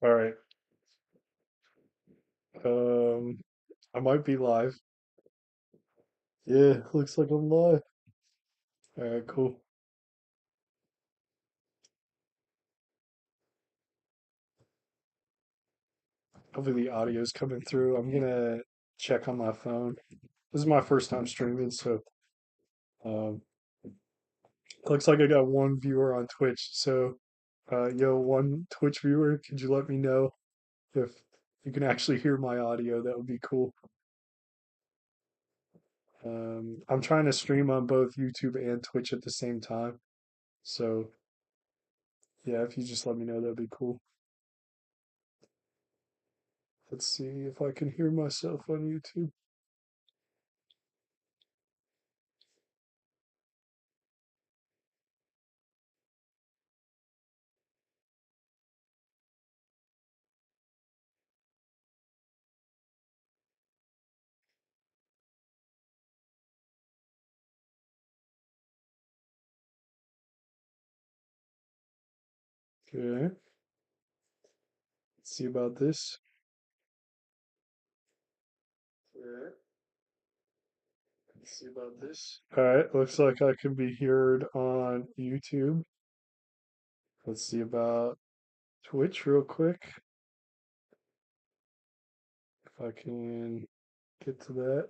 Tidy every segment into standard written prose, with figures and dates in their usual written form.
All right. Um, I might be live. Yeah, looks like I'm live. All right, cool. Hopefully the audio's coming through. I'm gonna check on my phone. This is my first time streaming, so um, looks like I got one viewer on Twitch. So, yo, one Twitch viewer, could you let me know if you can actually hear my audio? That would be cool. I'm trying to stream on both YouTube and Twitch at the same time. So, yeah, if you just let me know, that'd be cool. Let's see if I can hear myself on YouTube. Okay, let's see about this. Okay, let's see about this. All right, looks like I can be heard on YouTube. Let's see about Twitch real quick. If I can get to that.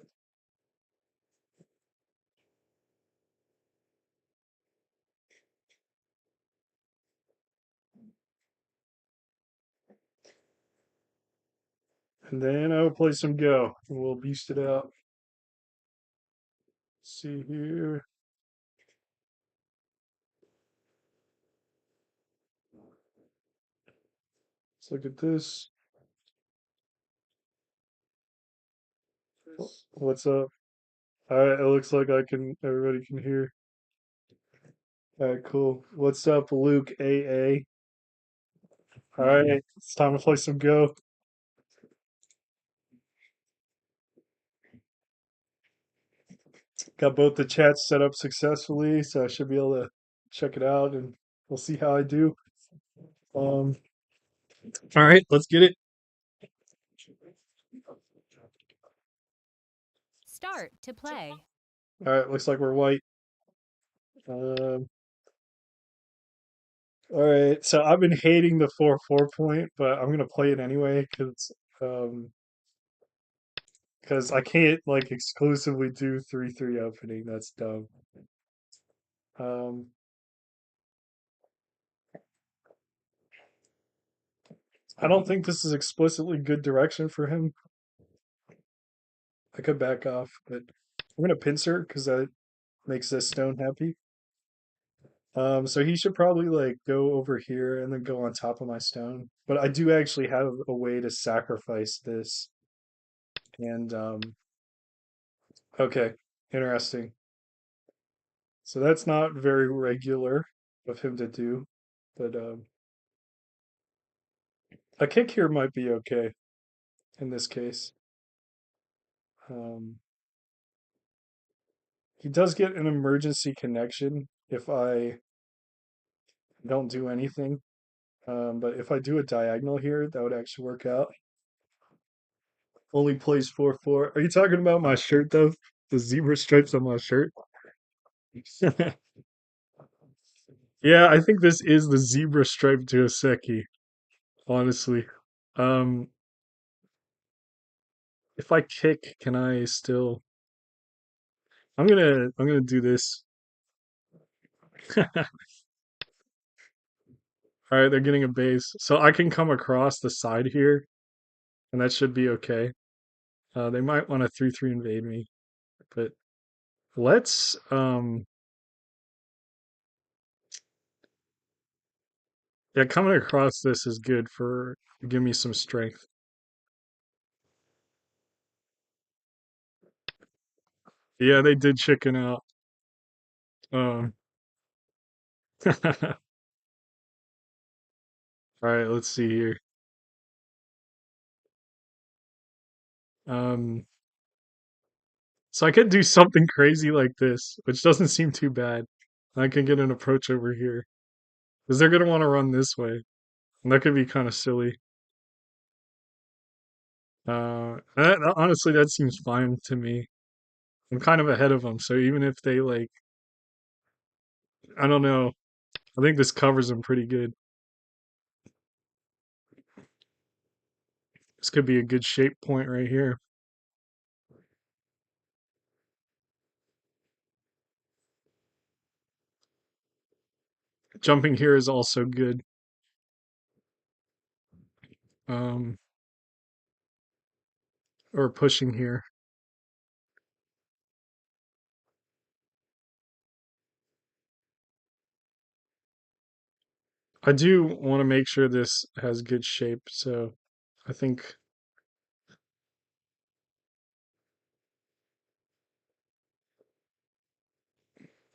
And then I will play some Go and we'll beast it out. Let's see here. Let's look at this. What's up? All right, it looks like everybody can hear. All right, cool. What's up, Luke AA? All right, it's time to play some Go. Got both the chats set up successfully, so I should be able to check it out and we'll see how I do. Um, all right, let's get it. Start to play. All right, looks like we're white. Um, all right, so I've been hating the 4-4 point, but I'm gonna play it anyway um because I can't like exclusively do 3-3 opening. That's dumb. Um, I don't think this is explicitly good direction for him. I could back off, but I'm gonna pincer because that makes this stone happy. So he should probably like go over here and then go on top of my stone. But I do actually have a way to sacrifice this. And okay, interesting. So that's not very regular of him to do, but a kick here might be okay in this case. Um, he does get an emergency connection if I don't do anything. But if I do a diagonal here, that would actually work out. Only plays 4-4. Are you talking about my shirt though? The zebra stripes on my shirt? Yeah, I think this is the zebra stripe Joseki, honestly. Um, if I kick, can I still I'm gonna do this. All right, they're getting a base. So I can come across the side here, and that should be okay. They might want to 3-3 invade me, but let's yeah, coming across this is good for give me some strength. Yeah, they did chicken out. Um, all right, let's see here. Um, so I could do something crazy like this, which doesn't seem too bad. I can get an approach over here because they're gonna want to run this way, and that could be kind of silly. Honestly, that seems fine to me. I'm kind of ahead of them, so even if they like, I don't know, I think this covers them pretty good. This could be a good shape point right here. Jumping here is also good. Um, or pushing here. I do want to make sure this has good shape, so I think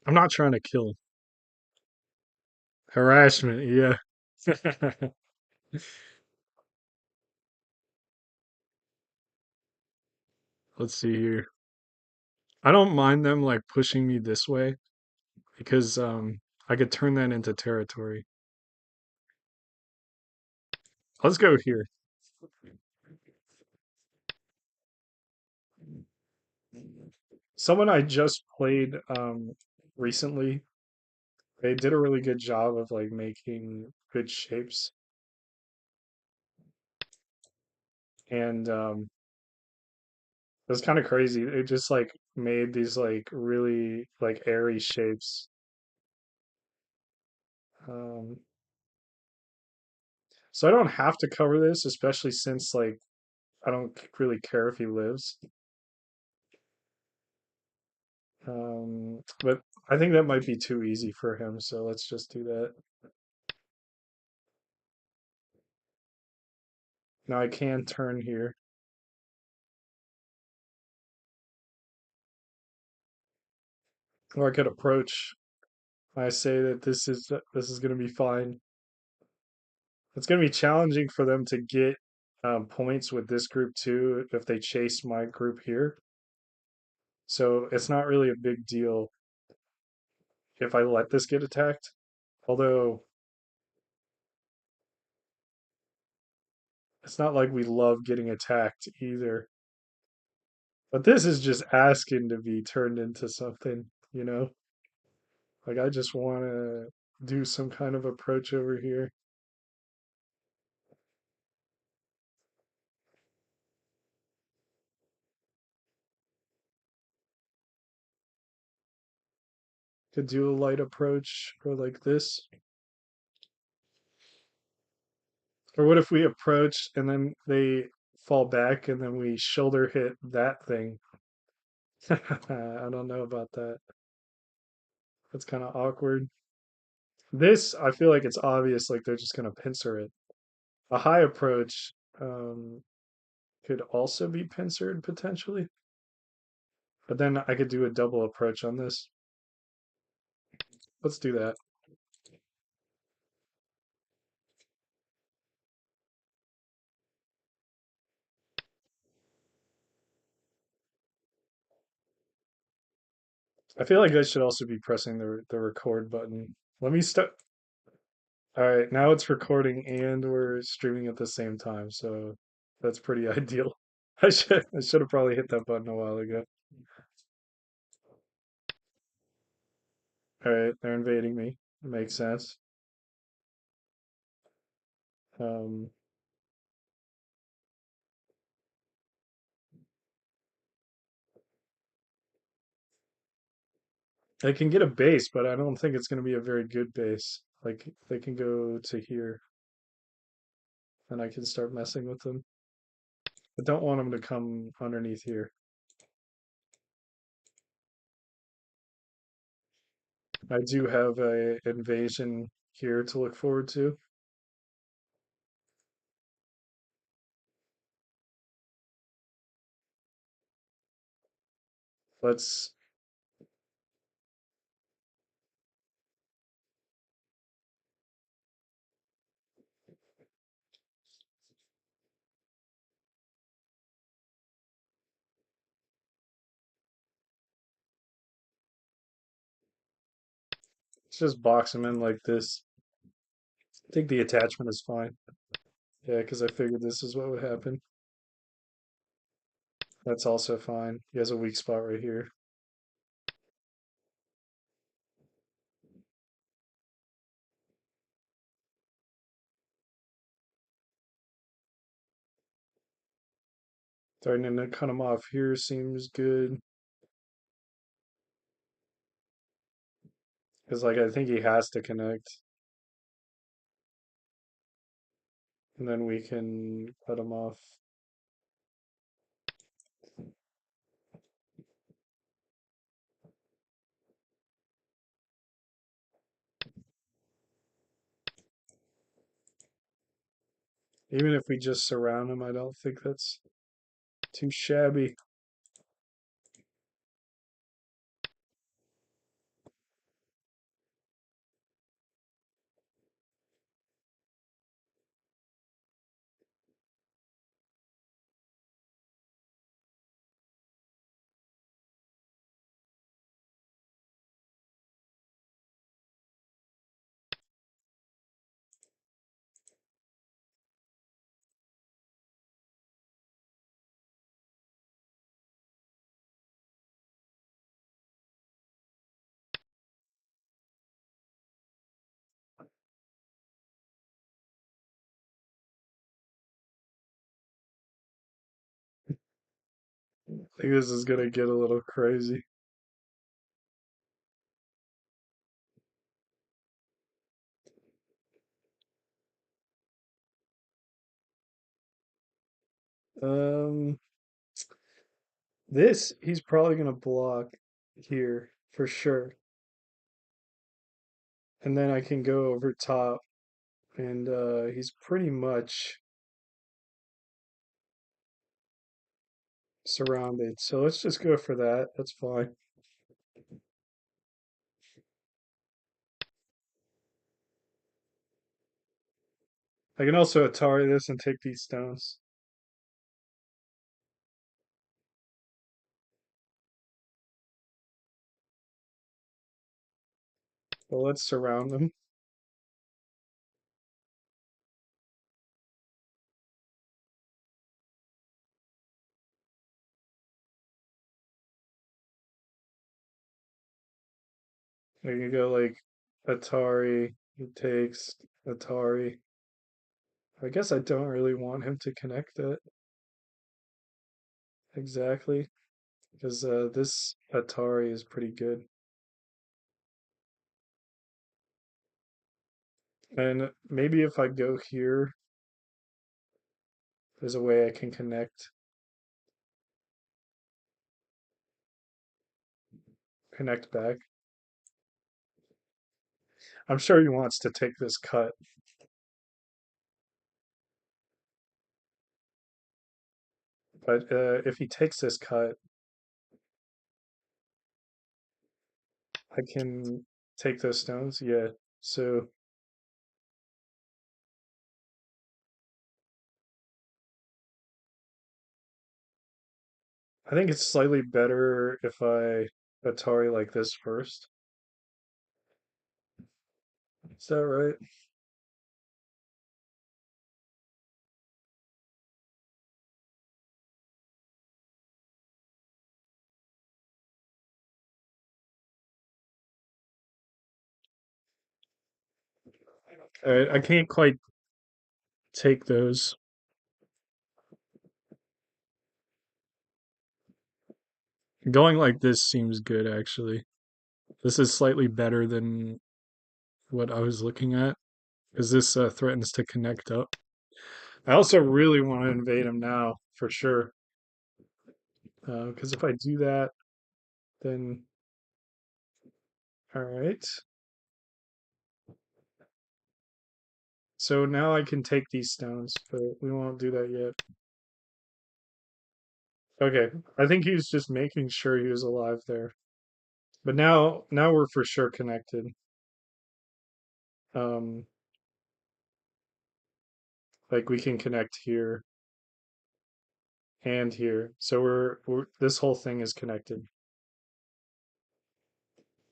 I'm not trying to kill. Harassment, yeah. Let's see here. I don't mind them like pushing me this way because I could turn that into territory. Let's go here. Someone I just played recently, they did a really good job of like making good shapes and it was kind of crazy. It just like made these like really like airy shapes. Um, so I don't have to cover this, especially since like I don't really care if he lives. But I think that might be too easy for him, so let's just do that. Now I can turn here, or I could approach. I say that this is going to be fine. It's going to be challenging for them to get points with this group too if they chase my group here. So it's not really a big deal if I let this get attacked. Although it's not like we love getting attacked either. But this is just asking to be turned into something, you know? Like I just want to do some kind of approach over here. Could do a light approach or like this. Or what if we approach and then they fall back and then we shoulder hit that thing? I don't know about that. That's kind of awkward. This, I feel like it's obvious, like they're just going to pincer it. A high approach could also be pincered potentially, but then I could do a double approach on this. Let's do that. I feel like I should also be pressing the record button. Let me start. All right, now it's recording and we're streaming at the same time, so that's pretty ideal. I should have probably hit that button a while ago. All right, they're invading me. Makes sense. Um, they can get a base, but I don't think it's going to be a very good base. Like they can go to here, and I can start messing with them. I don't want them to come underneath here. I do have a invasion here to look forward to. Let's just box them in like this. I think the attachment is fine. Yeah, because I figured this is what would happen. That's also fine. He has a weak spot right here. Threatening to cut him off here seems good. Because, like, I think he has to connect. And then we can cut him off. Even if we just surround him, I don't think that's too shabby. I think this is gonna get a little crazy. Um, this he's probably gonna block here for sure. And then I can go over top and he's pretty much surrounded. So let's just go for that. That's fine. I can also Atari this and take these stones. Well, let's surround them. We can go like Atari, he takes Atari. I guess I don't really want him to connect it exactly because this Atari is pretty good. And maybe if I go here, there's a way I can connect back. I'm sure he wants to take this cut, but if he takes this cut, I can take those stones. Yeah. So I think it's slightly better if I Atari like this first. Is that right? All right. I can't quite take those. Going like this seems good, actually. This is slightly better than what I was looking at because this threatens to connect up. I also really want to invade him now for sure. Because if I do that, then all right. So now I can take these stones, but we won't do that yet. Okay, I think he was just making sure he was alive there. But now we're for sure connected. Um, like we can connect here and here. So we're this whole thing is connected.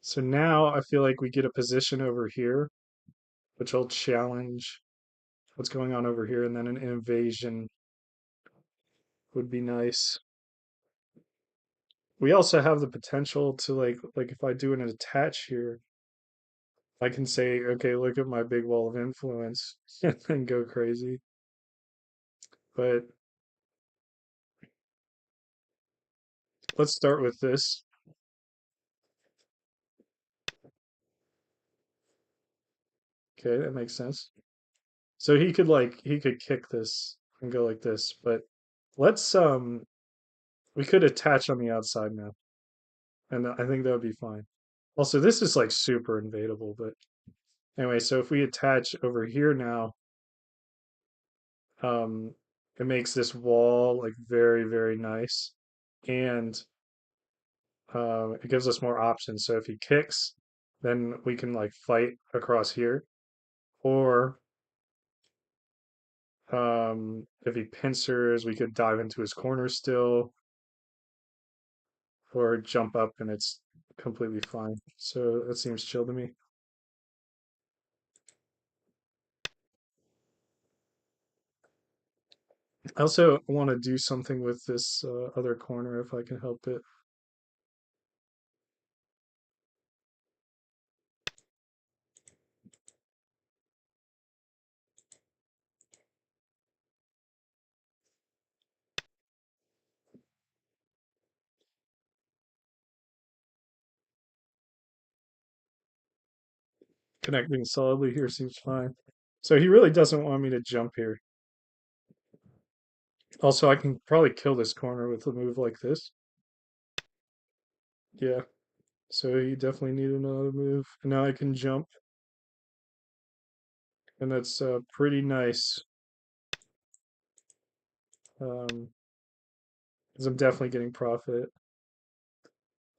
So now I feel like we get a position over here, which will challenge what's going on over here, and then an invasion would be nice. we also have the potential to like if I do an attach here, I can say, okay, look at my big wall of influence and then go crazy. But let's start with this. Okay, that makes sense. So he could kick this and go like this, but let's we could attach on the outside now, and I think that would be fine. Also, this is like super invadable, but anyway, so if we attach over here now, um, it makes this wall like very, very nice, and it gives us more options. So if he kicks, then we can like fight across here, or if he pincers, we could dive into his corner still, or jump up and it's completely fine. So that seems chill to me. I also want to do something with this other corner if I can help it. Connecting solidly here seems fine. So he really doesn't want me to jump here. Also, I can probably kill this corner with a move like this. Yeah. So you definitely need another move. And now I can jump, and that's pretty nice. Because I'm definitely getting profit.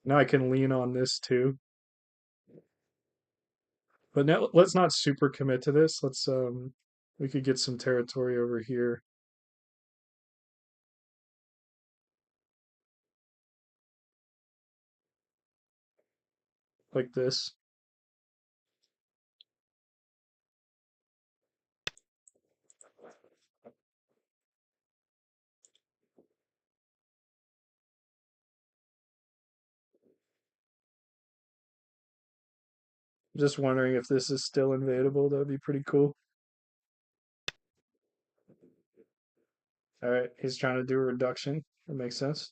Now I can lean on this too. But now let's not super commit to this. Let's we could get some territory over here like this. Just wondering if this is still invadable. That'd be pretty cool. All right, he's trying to do a reduction. That makes sense.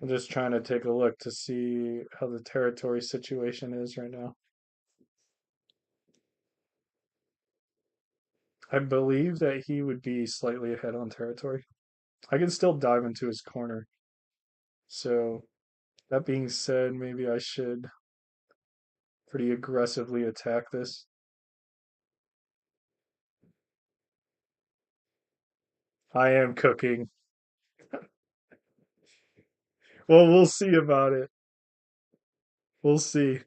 I'm just trying to take a look to see how the territory situation is right now. I believe that he would be slightly ahead on territory. I can still dive into his corner. So, that being said, maybe I should pretty aggressively attack this. I am cooking. Well, we'll see about it. We'll see.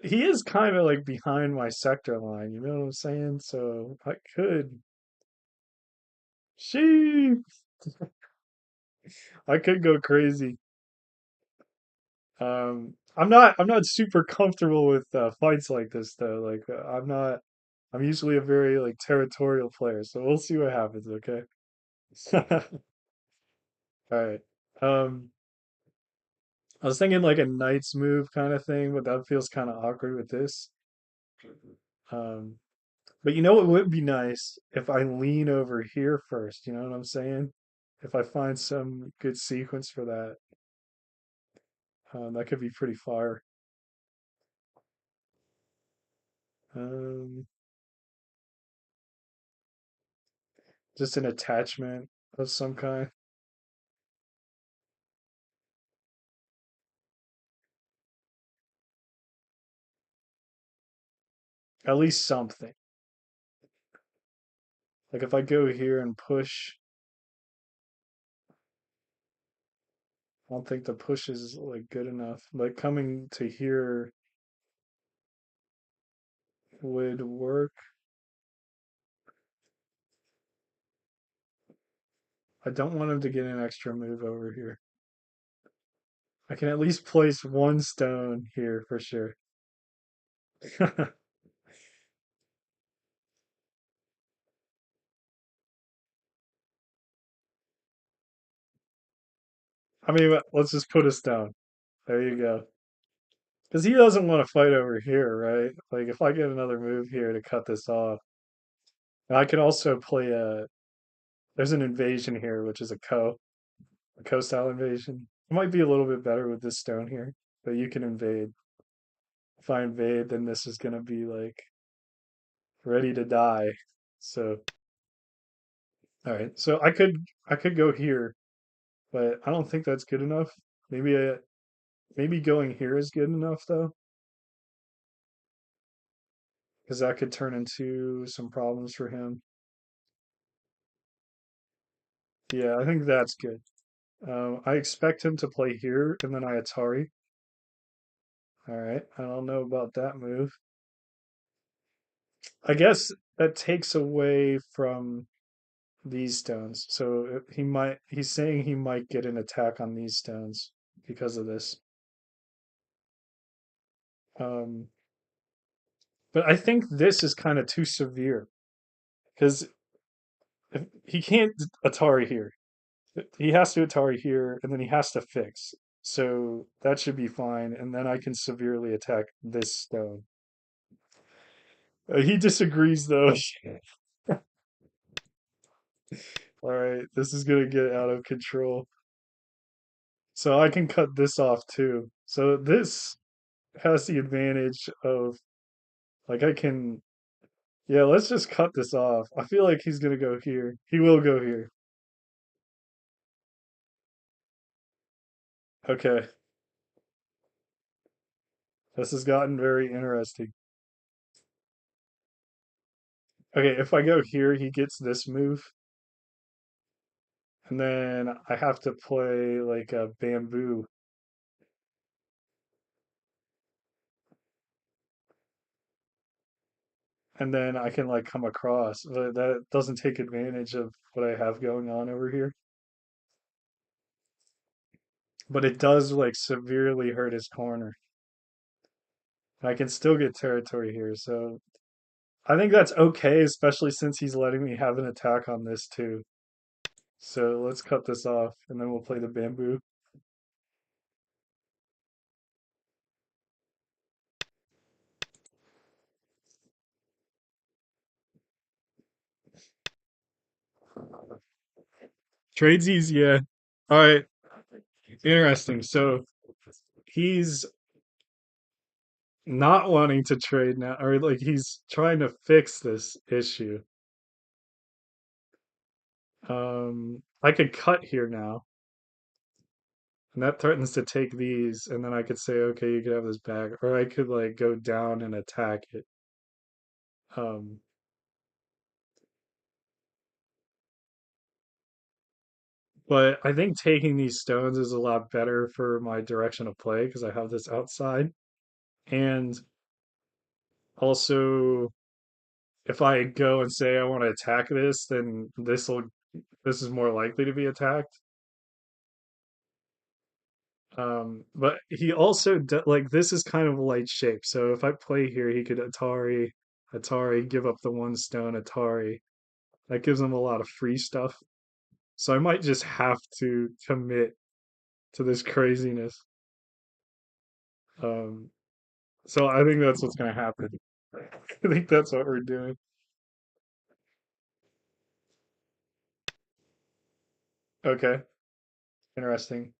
He is kind of like behind my sector line, you know what I'm saying? So I could, she, I could go crazy. I'm not super comfortable with fights like this though. Like I'm not. I'm usually a very like territorial player, so we'll see what happens. Okay. All right. Um, I was thinking like a knight's move kind of thing, but that feels kind of awkward with this. Um, but you know what would be nice if I lean over here first. You know what I'm saying? If I find some good sequence for that, that could be pretty fire. Um, just an attachment of some kind. At least something. Like if I go here and push, I don't think the push is like good enough. But coming to here would work. I don't want him to get an extra move over here. I can at least place one stone here for sure. I mean, let's just put a stone. There you go. Because he doesn't want to fight over here, right? Like, if I get another move here to cut this off, and I can also play a. There's an invasion here, which is a co-style invasion. It might be a little bit better with this stone here, but you can invade. If I invade, then this is gonna be like ready to die. So, all right. So I could go here, but I don't think that's good enough. Maybe going here is good enough though, because that could turn into some problems for him. Yeah, I think that's good. I expect him to play here, and then I Atari. All right, I don't know about that move. I guess that takes away from these stones. So he's saying he might get an attack on these stones because of this. Um, but I think this is kind of too severe because he can't Atari here. He has to Atari here, and then he has to fix. So that should be fine, and then I can severely attack this stone. He disagrees though. All right, this is gonna get out of control. So I can cut this off too. So this has the advantage of like I can yeah, let's just cut this off. I feel like he's gonna go here. He will go here. Okay. This has gotten very interesting. Okay, if I go here, he gets this move, and then I have to play like a bamboo, and then I can like come across. But that doesn't take advantage of what I have going on over here. But it does like severely hurt his corner. I can still get territory here, so I think that's okay, especially since he's letting me have an attack on this too. So let's cut this off, and then we'll play the bamboo. Tradesies, yeah. All right, interesting. So he's not wanting to trade now, or like he's trying to fix this issue. I could cut here now, and that threatens to take these, and then I could say, okay, you could have this back, or I could like go down and attack it. Um, but I think taking these stones is a lot better for my direction of play because I have this outside, and also if I go and say I want to attack this, then this is more likely to be attacked. But he also like this is kind of light shape. So if I play here, he could Atari, give up the one stone, Atari. That gives him a lot of free stuff. So I might just have to commit to this craziness. Um, so I think that's what's gonna happen. I think that's what we're doing. Okay, interesting.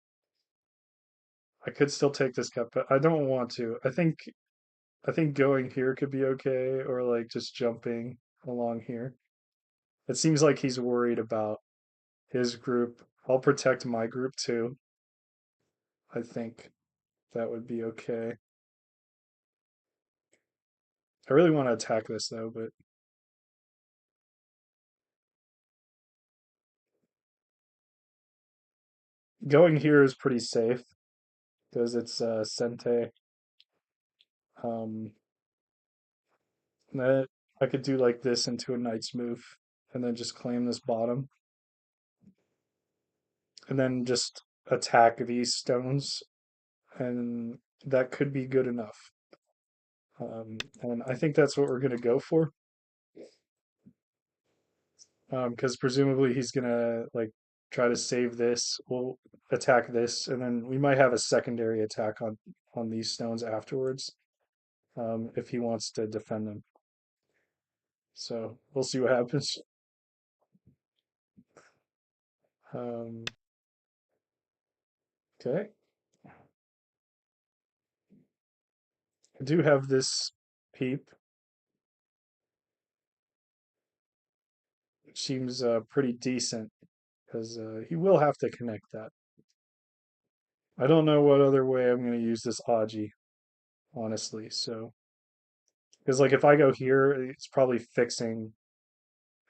I could still take this cut, but I don't want to. I think going here could be okay, or like just jumping along here. It seems like he's worried about his group. I'll protect my group too. I think that would be okay. I really want to attack this though, but going here is pretty safe because it's Sente. Um, that I could do like this into a knight's move and then just claim this bottom and then just attack these stones. and that could be good enough. And I think that's what we're going to go for, because presumably he's going to like try to save this. We'll attack this, and then we might have a secondary attack on these stones afterwards, if he wants to defend them. So we'll see what happens. Um, okay, I do have this peep. Which seems pretty decent because he will have to connect that. I don't know what other way I'm going to use this Aji, honestly. So, because like if I go here, it's probably fixing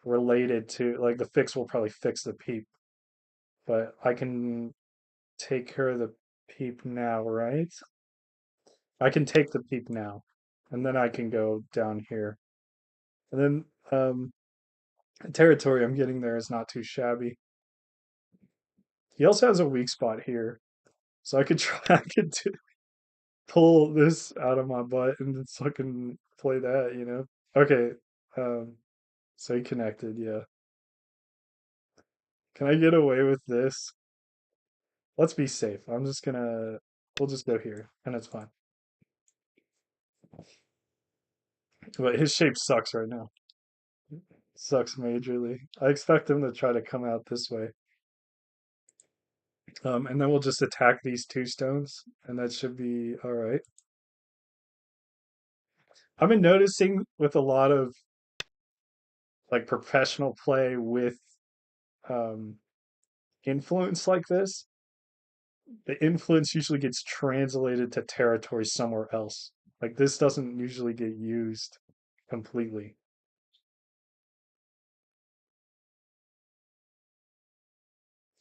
related to like the fix will probably fix the peep, but I can take care of the peep now, right? I can take the peep now, and then I can go down here, and then the territory I'm getting there is not too shabby. He also has a weak spot here, so I could try. I could pull this out of my butt and just fucking play that, you know? Okay. Um, so he connected, yeah. Can I get away with this? Let's be safe. We'll just go here and it's fine. But his shape sucks right now. Sucks majorly. I expect him to try to come out this way. And then we'll just attack these two stones and that should be all right. I've been noticing with a lot of like professional play with um influence like this the influence usually gets translated to territory somewhere else. Like this doesn't usually get used completely.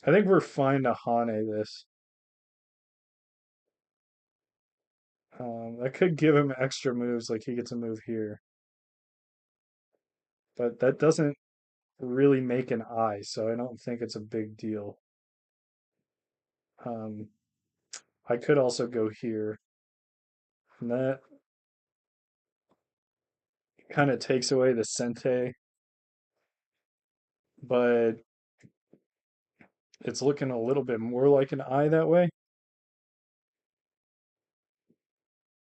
I think we're fine to Hane this. That could give him extra moves, like he gets a move here, but that doesn't really make an eye, so I don't think it's a big deal. Um, I could also go here, and that kind of takes away the Sente, but it's looking a little bit more like an eye that way.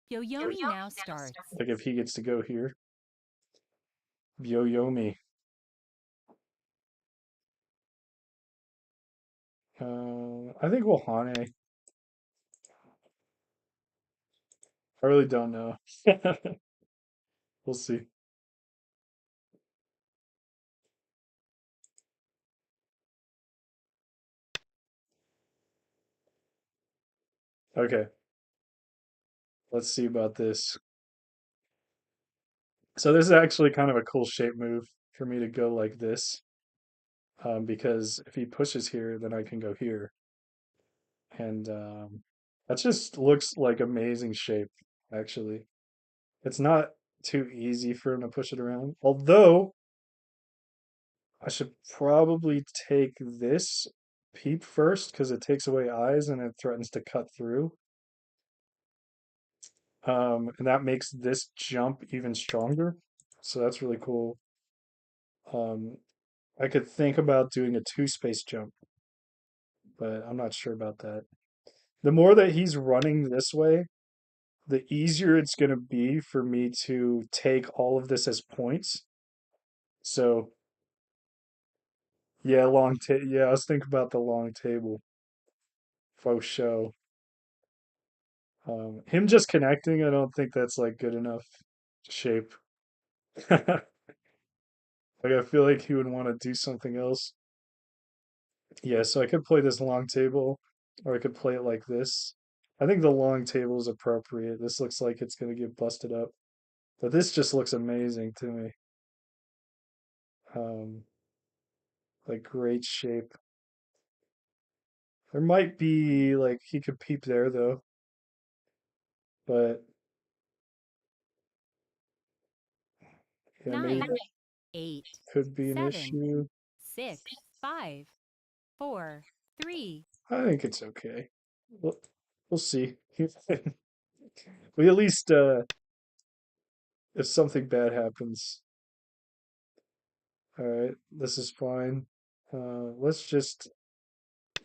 Yoyomi now starts. Like if he gets to go here, Yo-Yomi. I think we'll Hane. I really don't know. We'll see. Okay, let's see about this. So this is actually kind of a cool shape move for me to go like this, because if he pushes here, then I can go here, and that just looks like amazing shape. Actually, it's not too easy for him to push it around. Although I should probably take this peep first because it takes away eyes and it threatens to cut through. And that makes this jump even stronger. So that's really cool. Um, I could think about doing a two space jump, but I'm not sure about that. The more that he's running this way, the easier it's going to be for me to take all of this as points. So, yeah, yeah, I was thinking about the long table. Faux show. Him just connecting, I don't think that's like good enough shape. Like I feel like he would want to do something else. Yeah, so I could play this long table, or I could play it like this. I think the long table is appropriate. This looks like it's gonna get busted up, but this just looks amazing to me. Um, like great shape. There might be like he could peep there though, but yeah, maybe 9, that 8, could be an 7, issue. 6, 5, 4, 3, I think it's okay. Well, We'll see. We at least, if something bad happens, all right, this is fine. Let's just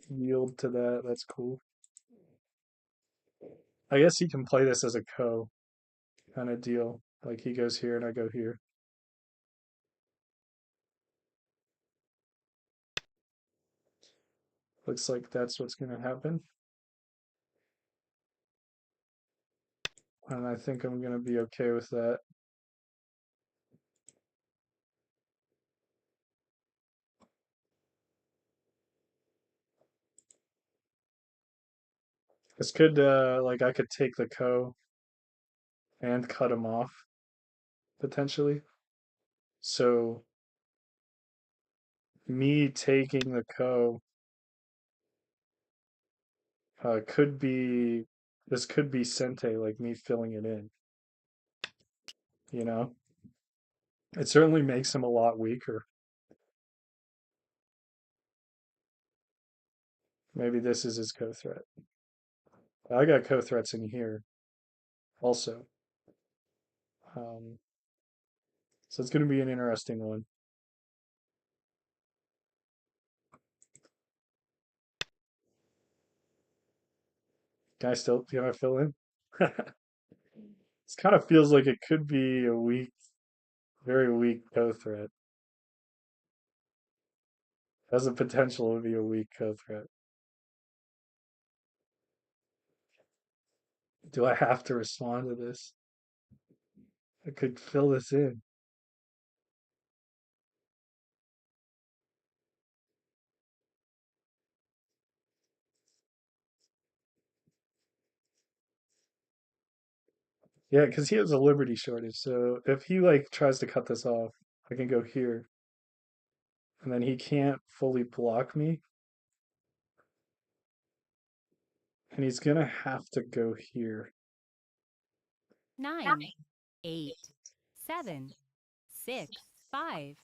yield to that. That's cool. I guess he can play this as a co kind of deal. Like he goes here and I go here. Looks like that's what's going to happen. And I think I'm going to be okay with that. This could, like, I could take the co and cut him off potentially. So me taking the co could be, this could be Sente, like me filling it in, you know? It certainly makes him a lot weaker. Maybe this is his co-threat. I got co-threats in here also. Um, so it's going to be an interesting one. Can I still, can I fill in? This kind of feels like it could be a weak, very weak co-threat. Has the potential to be a weak co-threat. Do I have to respond to this? I could fill this in. Yeah, because he has a liberty shortage. So if he like tries to cut this off, I can go here, and then he can't fully block me, and he's gonna have to go here. 9, 8, 7, 6, 5,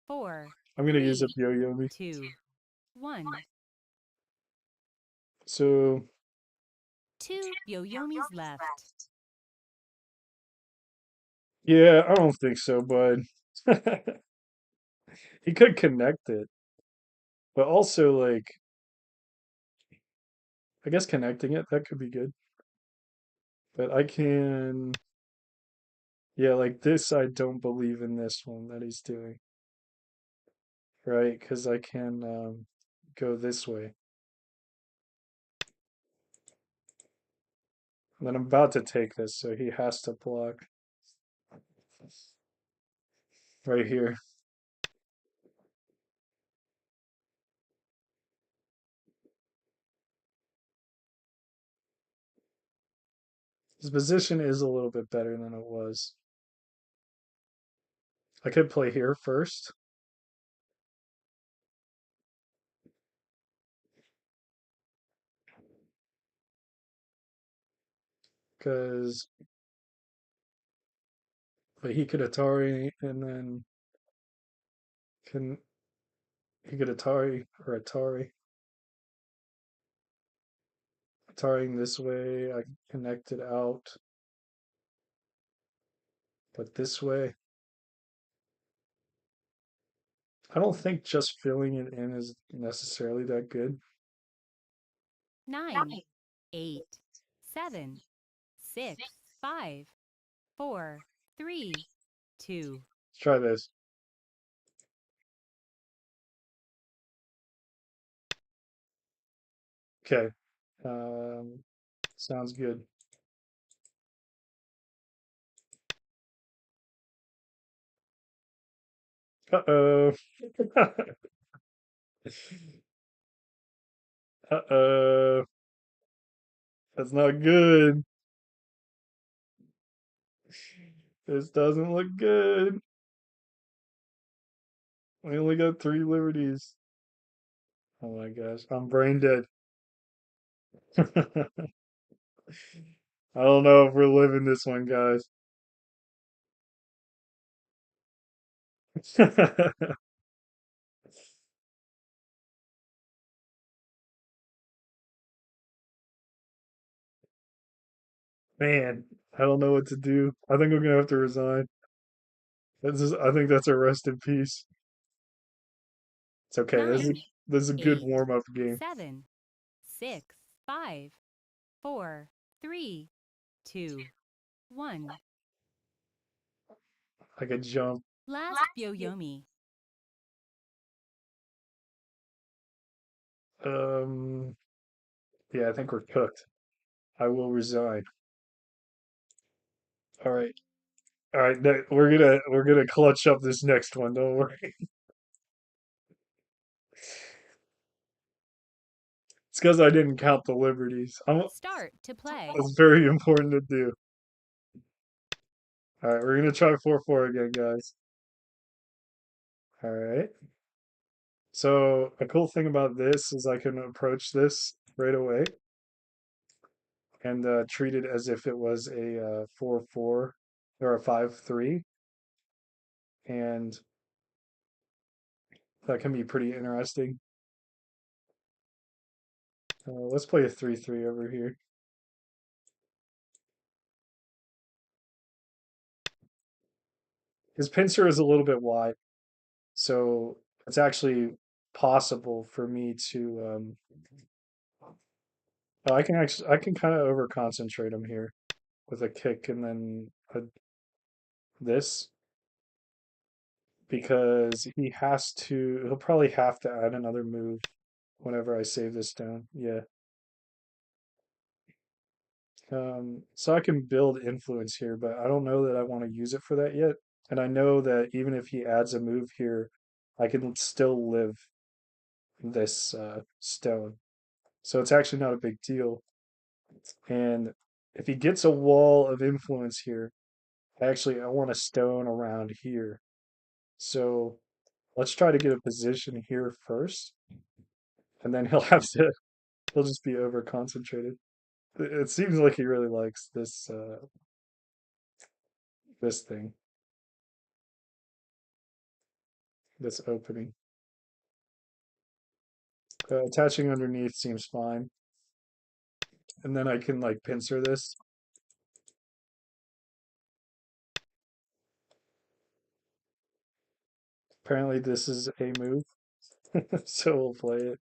4, I'm gonna use 3, up yo-yo me. 2, 1. So 2 Yoyomis left. yeah, I don't think so, bud. He could connect it, but also like I guess connecting it that could be good. But I can, yeah, like this. I don't believe in this one that he's doing, right? Because I can go this way. And then I'm about to take this, so he has to block right here. His position is a little bit better than it was. I could play here first, because but he could Atari and then can he could Atari or Atariing this way. I can connect it out, but this way. I don't think just filling it in is necessarily that good. 9, 8, 7, 6, 5, 4, 3, 2. Let's try this. Okay. Um, sounds good. Uh-oh. Uh-oh. That's not good. This doesn't look good. We only got 3 liberties. Oh my gosh, I'm brain dead. I don't know if we're living this one, guys. Man, I don't know what to do. I think I'm gonna have to resign. I think that's a rest in peace. It's okay. Nine, This is a good 8, warm up game. 7, 6, 5, 4, 3, 2, 1. I could jump. Last Byoyomi. Um, yeah, I think we're cooked. I will resign. All right. All right, we're gonna clutch up this next one. Don't worry. It's because I didn't count the liberties. Start to play. That's very important to do. All right, we're gonna try 4-4 again, guys. All right. So a cool thing about this is I can approach this right away and treat it as if it was a 4-4 or a 5-3, and that can be pretty interesting. Let's play a 3-3 over here. His pincer is a little bit wide, so it's actually possible for me to oh, I can kind of over concentrate him here with a kick and then this because he'll probably have to add another move whenever I save this stone. Yeah. So I can build influence here, but I don't know that I want to use it for that yet. And I know that even if he adds a move here, I can still live this stone. So it's actually not a big deal. And if he gets a wall of influence here, I want a stone around here. So let's try to get a position here first, and then he'll just be over concentrated. It seems like he really likes this thing, this opening. Attaching underneath seems fine. And then I can like pincer this. Apparently this is a move, so we'll play it.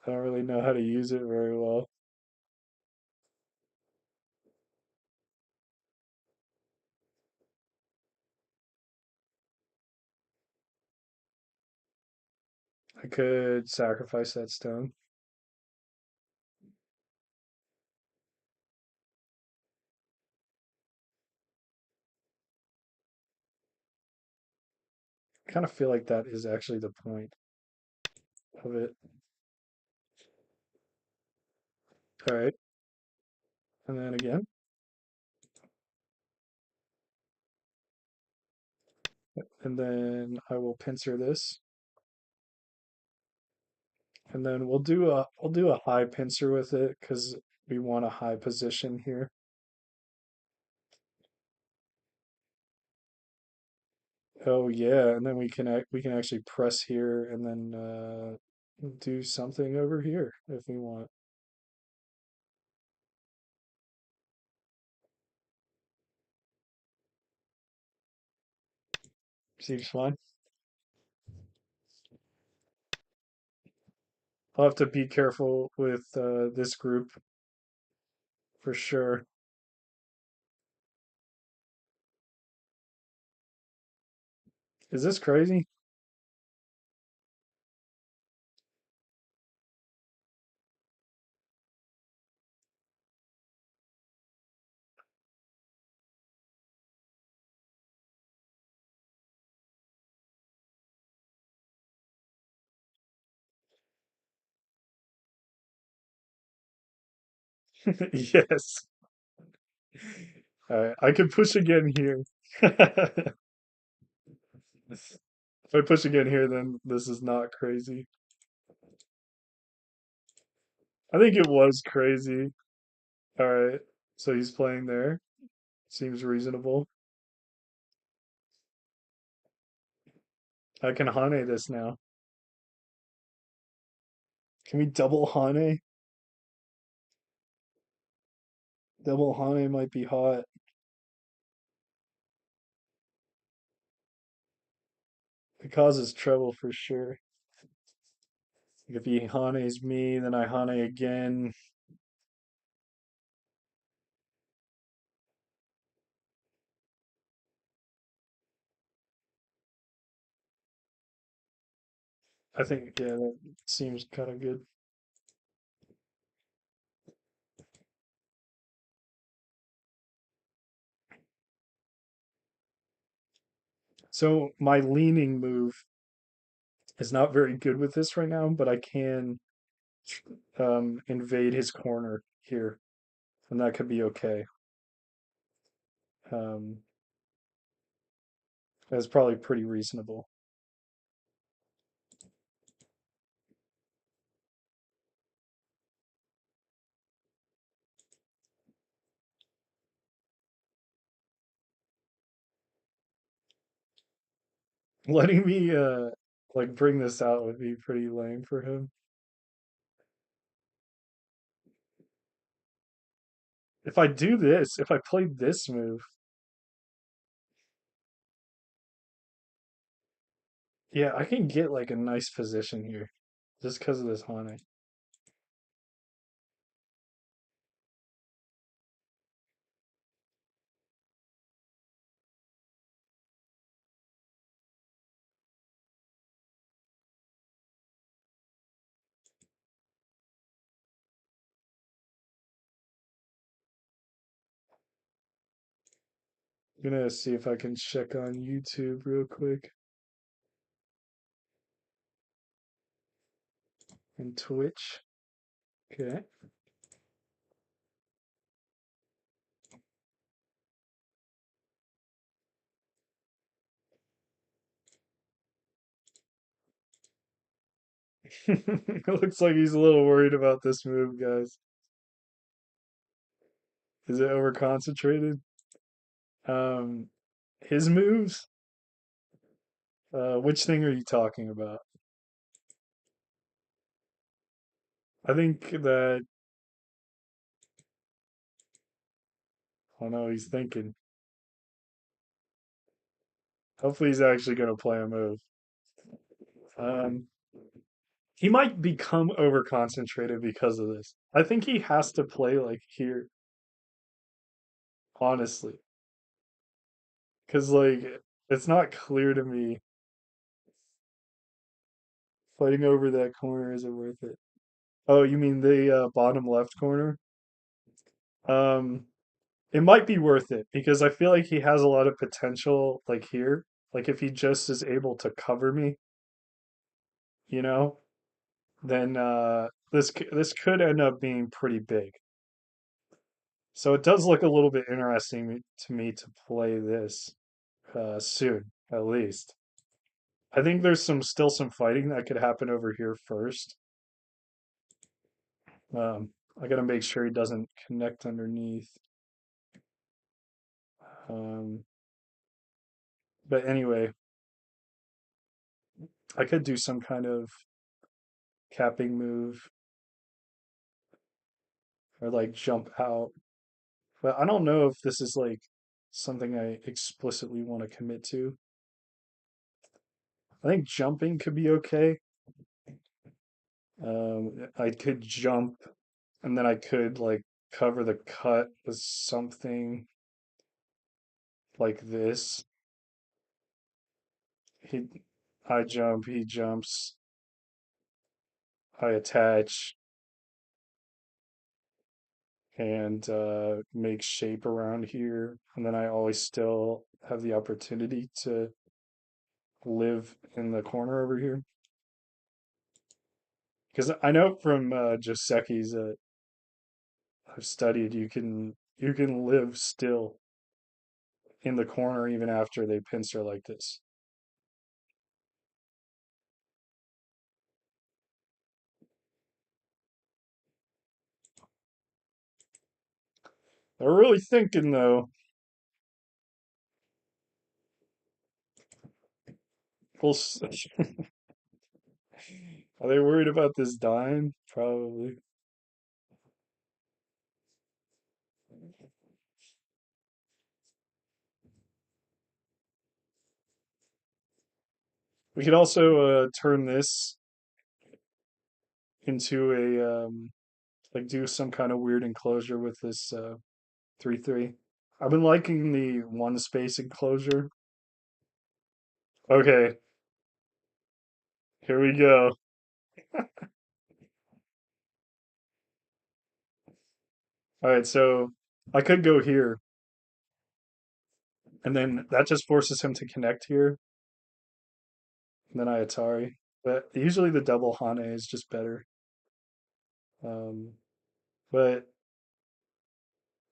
I don't really know how to use it very well. I could sacrifice that stone. I kind of feel like that is actually the point of it. All right. And then again. And then I will pincer this. And then we'll do a high pincer with it because we want a high position here. Oh yeah, and then we can actually press here and then do something over here if we want. Seems fine. I'll have to be careful with this group for sure. Is this crazy? Yes. All right, I can push again here. If I push again here, then this is not crazy. I think it was crazy. All right, so he's playing there. Seems reasonable. I can Hane this now. Can we double Hane? Double Hane might be hot. It causes trouble for sure. If he Hanes me, then I Hane again. I think, yeah, that seems kind of good. So my leaning move is not very good with this right now, but I can invade his corner here, and that could be okay. Um, that's probably pretty reasonable. Letting me like bring this out would be pretty lame for him. If I do this, if I played this move, yeah, I can get like a nice position here just because of this Hane. I'm gonna see if I can check on YouTube real quick and Twitch. Okay. It looks like he's a little worried about this move, guys. Is it over concentrated? Um, his moves? Which thing are you talking about? I think that, oh no, he's thinking. Hopefully he's actually gonna play a move. Um, he might become over concentrated because of this. I think he has to play like here, honestly, because like it's not clear to me fighting over that corner isn't worth it. Oh, you mean the bottom left corner? Um, it might be worth it because I feel like he has a lot of potential like here. Like if he just is able to cover me, you know, then this could end up being pretty big. So it does look a little bit interesting to me to play this soon, at least. I think there's still some fighting that could happen over here first. I gotta make sure he doesn't connect underneath. Um, but anyway, I could do some kind of capping move or like jump out. But I don't know if this is like something I explicitly want to commit to. I think jumping could be okay. I could jump and then I could like cover the cut with something like this. He, I jump, he jumps, I attach and make shape around here, and then I always still have the opportunity to live in the corner over here. Because I know from Joseki's that I've studied, you can live still in the corner even after they pincer like this. They're really thinking though. We'll Are they worried about this dying? Probably. We could also turn this into a like do some kind of weird enclosure with this 3-3. I've been liking the one space enclosure. Okay, here we go. All right, so I could go here, and then that just forces him to connect here. And then I Atari. But usually the double Hane is just better. Um, but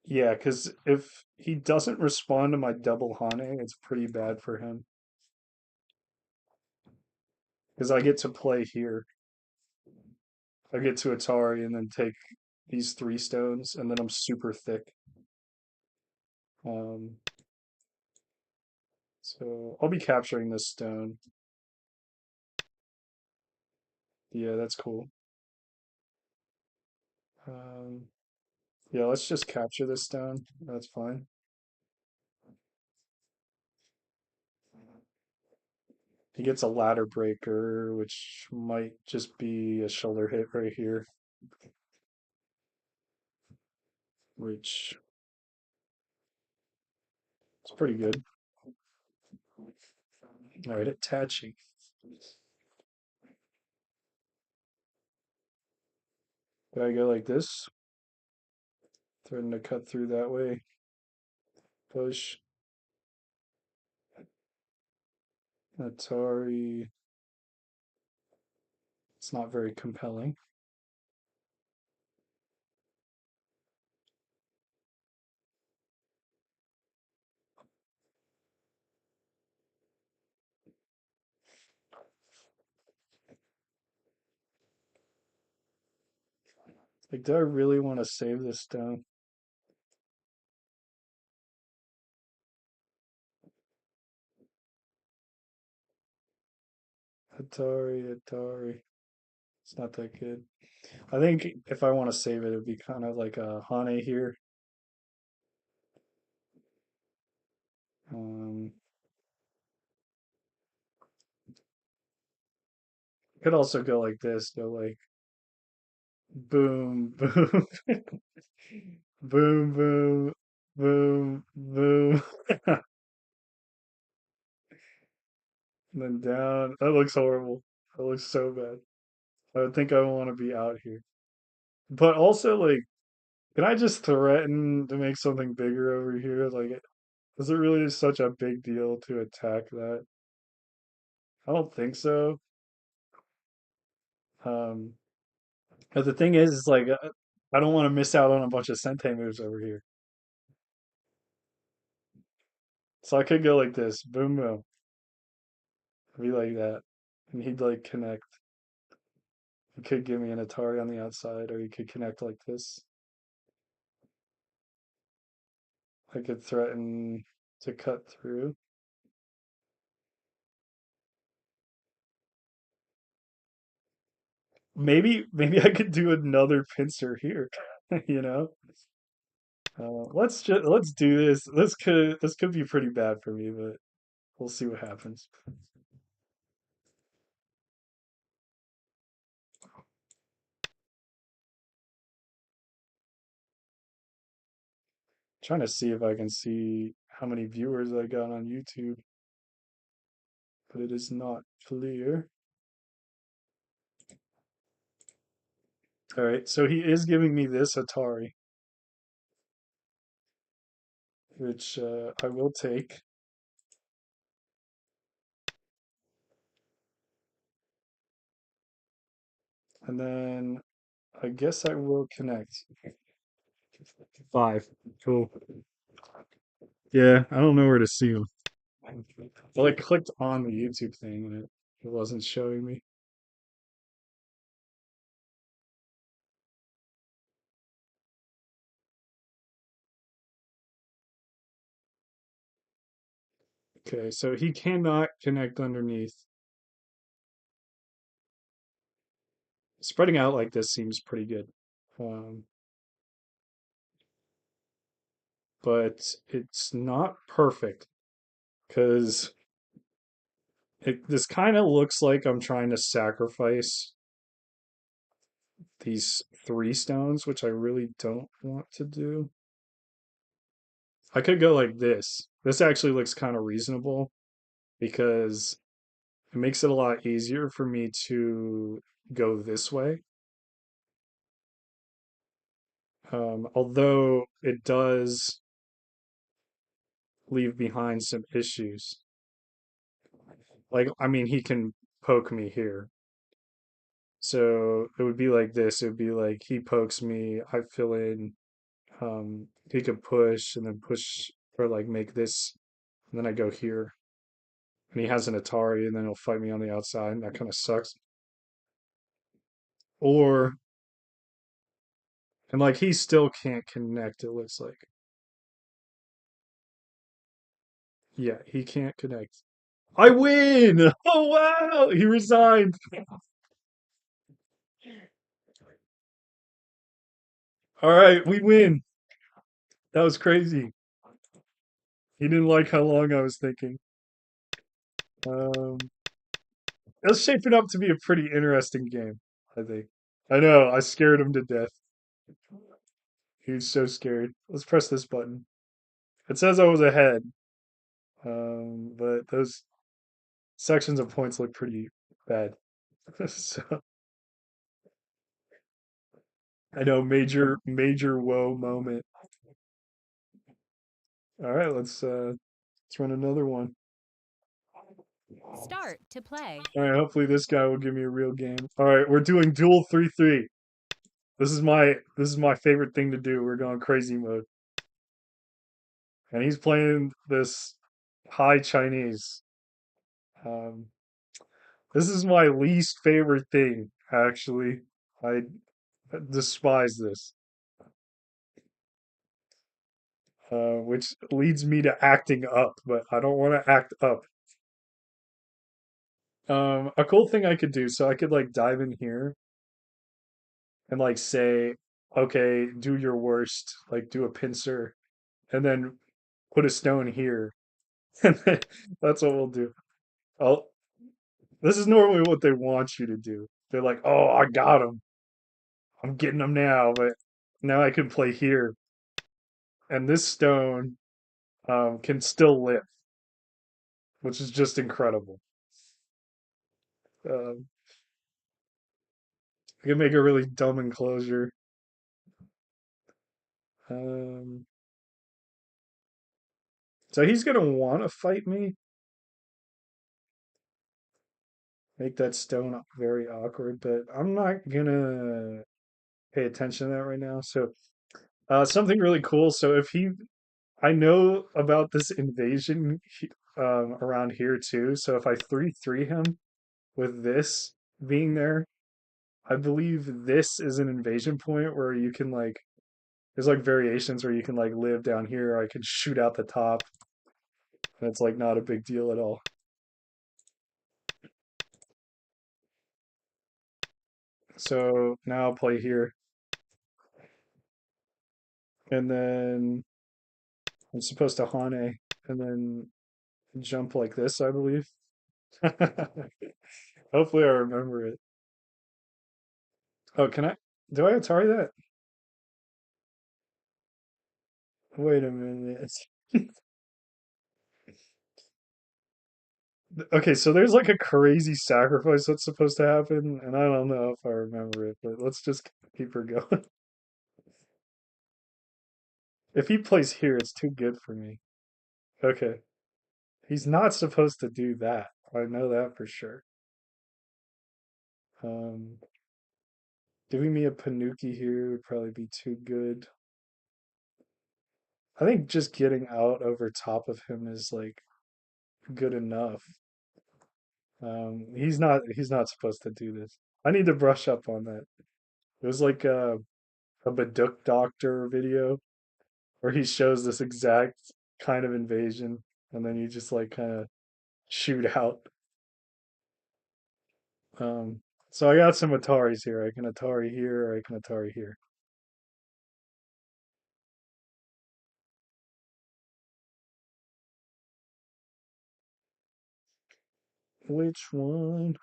yeah, because if he doesn't respond to my double Hane, it's pretty bad for him. Because I get to play here. I get to Atari and then take these three stones, and then I'm super thick. Um, so I'll be capturing this stone. Yeah, that's cool. Um, yeah, let's just capture this stone. That's fine. He gets a ladder breaker, which might just be a shoulder hit right here, which is pretty good. All right, attaching. But I go like this, threatening to cut through that way. Push. Atari. It's not very compelling. Like, do I really want to save this stone? Atari. It's not that good. I think if I want to save it, it'd be kind of like a Hane here. Um, could also go like this, go like boom, boom, boom, boom, boom, boom, and then down. That looks horrible. That looks so bad. I would think I want to be out here. But also, like, can I just threaten to make something bigger over here? Like, is it really such a big deal to attack that? I don't think so. Um, but the thing is like, I don't want to miss out on a bunch of Sente moves over here. So I could go like this, boom, boom, be like that, and he'd like connect. He could give me an Atari on the outside, or he could connect like this. I could threaten to cut through. Maybe I could do another pincer here, you know? Let's do this. This could be pretty bad for me, but we'll see what happens. Trying to see if I can see how many viewers I got on YouTube, but it is not clear. All right, so he is giving me this Atari, which I will take, and then I guess I will connect. Five. Cool. Yeah, I don't know where to see them. Well, I clicked on the YouTube thing and it wasn't showing me. Okay, so he cannot connect underneath. Spreading out like this seems pretty good. Um, but it's not perfect because this kind of looks like I'm trying to sacrifice these three stones, which I really don't want to do. I could go like this. This actually looks kind of reasonable because it makes it a lot easier for me to go this way. Although it does leave behind some issues. Like, I mean, he can poke me here. So it would be like this. It would be like he pokes me, I fill in, he could push and then push or like make this, and then I go here. And he has an Atari and then he'll fight me on the outside, and that kind of sucks. Or and like he still can't connect, it looks like. Yeah, he can't connect. I win! Oh wow! He resigned. All right, we win. That was crazy. He didn't like how long I was thinking. Um, it was shaping up to be a pretty interesting game, I think. I know, I scared him to death. He was so scared. Let's press this button. It says I was ahead, but those sections of points look pretty bad. So I know, major whoa moment. All right, let's run another one. Start to play. All right, hopefully this guy will give me a real game. All right, we're doing duel 3-3. This is my favorite thing to do. We're going crazy mode. And he's playing this high Chinese. Um, this is my least favorite thing, actually. I despise this, which leads me to acting up, but I don't want to act up. A cool thing I could do, so I could like dive in here and like say, okay, do your worst, like do a pincer, and then put a stone here. And then that's what we'll do. I'll, this is normally what they want you to do. They're like, oh, I got him. I'm getting him now, but now I can play here. And this stone can still live, which is just incredible. Um, I can make a really dumb enclosure. Um, so he's gonna want to fight me. Make that stone very awkward, but I'm not gonna pay attention to that right now. So, something really cool. So I know about this invasion around here too. So if I 3-3 him with this being there, I believe this is an invasion point where you can like, there's like variations where you can like live down here. Or I can shoot out the top, and it's like not a big deal at all. So now I'll play here, and then I'm supposed to Hane, and then jump like this, I believe. Hopefully I remember it. Oh, can I? Do I Atari that? Wait a minute. Okay, so there's like a crazy sacrifice that's supposed to happen, and I don't know if I remember it, but let's just keep her going. If he plays here, it's too good for me. Okay. He's not supposed to do that. I know that for sure. Um, Giving me a Panuki here would probably be too good. I think just getting out over top of him is like good enough. He's not supposed to do this. I need to brush up on that. It was like a Baduk Doctor video where he shows this exact kind of invasion, and then you just like kind of shoot out. Um, so I got some Ataris here. I can Atari here, or I can Atari here. Which one?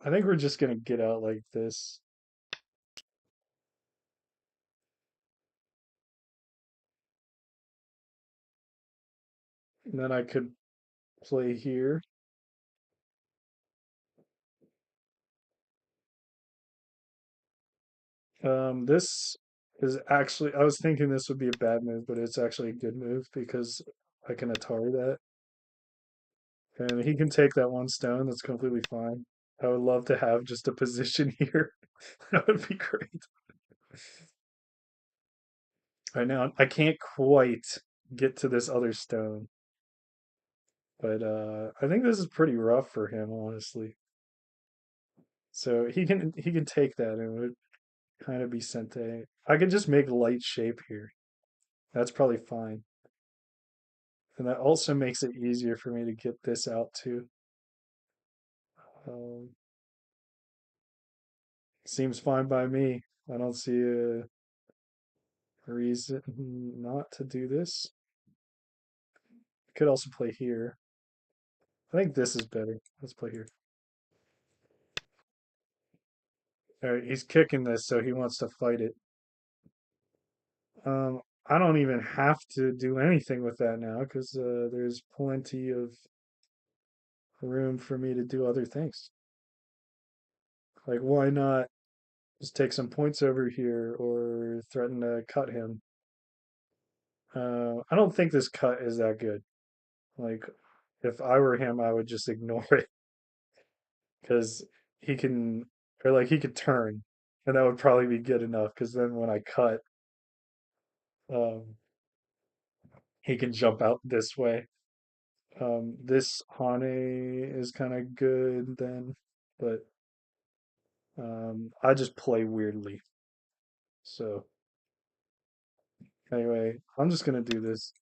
I think we're just gonna get out like this. And then I could play here. This is actually, I was thinking this would be a bad move, but it's actually a good move because I can Atari that. And he can take that one stone. That's completely fine. I would love to have just a position here. That would be great. Right now, I can't quite get to this other stone, but I think this is pretty rough for him, honestly. So he can take that and it would kind of be Sente. I could just make light shape here. That's probably fine. And that also makes it easier for me to get this out too. Um, Seems fine by me. I don't see a reason not to do this. Could also play here. I think this is better. Let's play here. All right, he's kicking this, so he wants to fight it. I don't even have to do anything with that now because there's plenty of room for me to do other things. Like, why not just take some points over here or threaten to cut him? I don't think this cut is that good. Like, if I were him, I would just ignore it because he can, or like he could turn, and that would probably be good enough. Because then when I cut, um, he can jump out this way. This Hane is kind of good then, but I just play weirdly. So anyway, I'm just gonna do this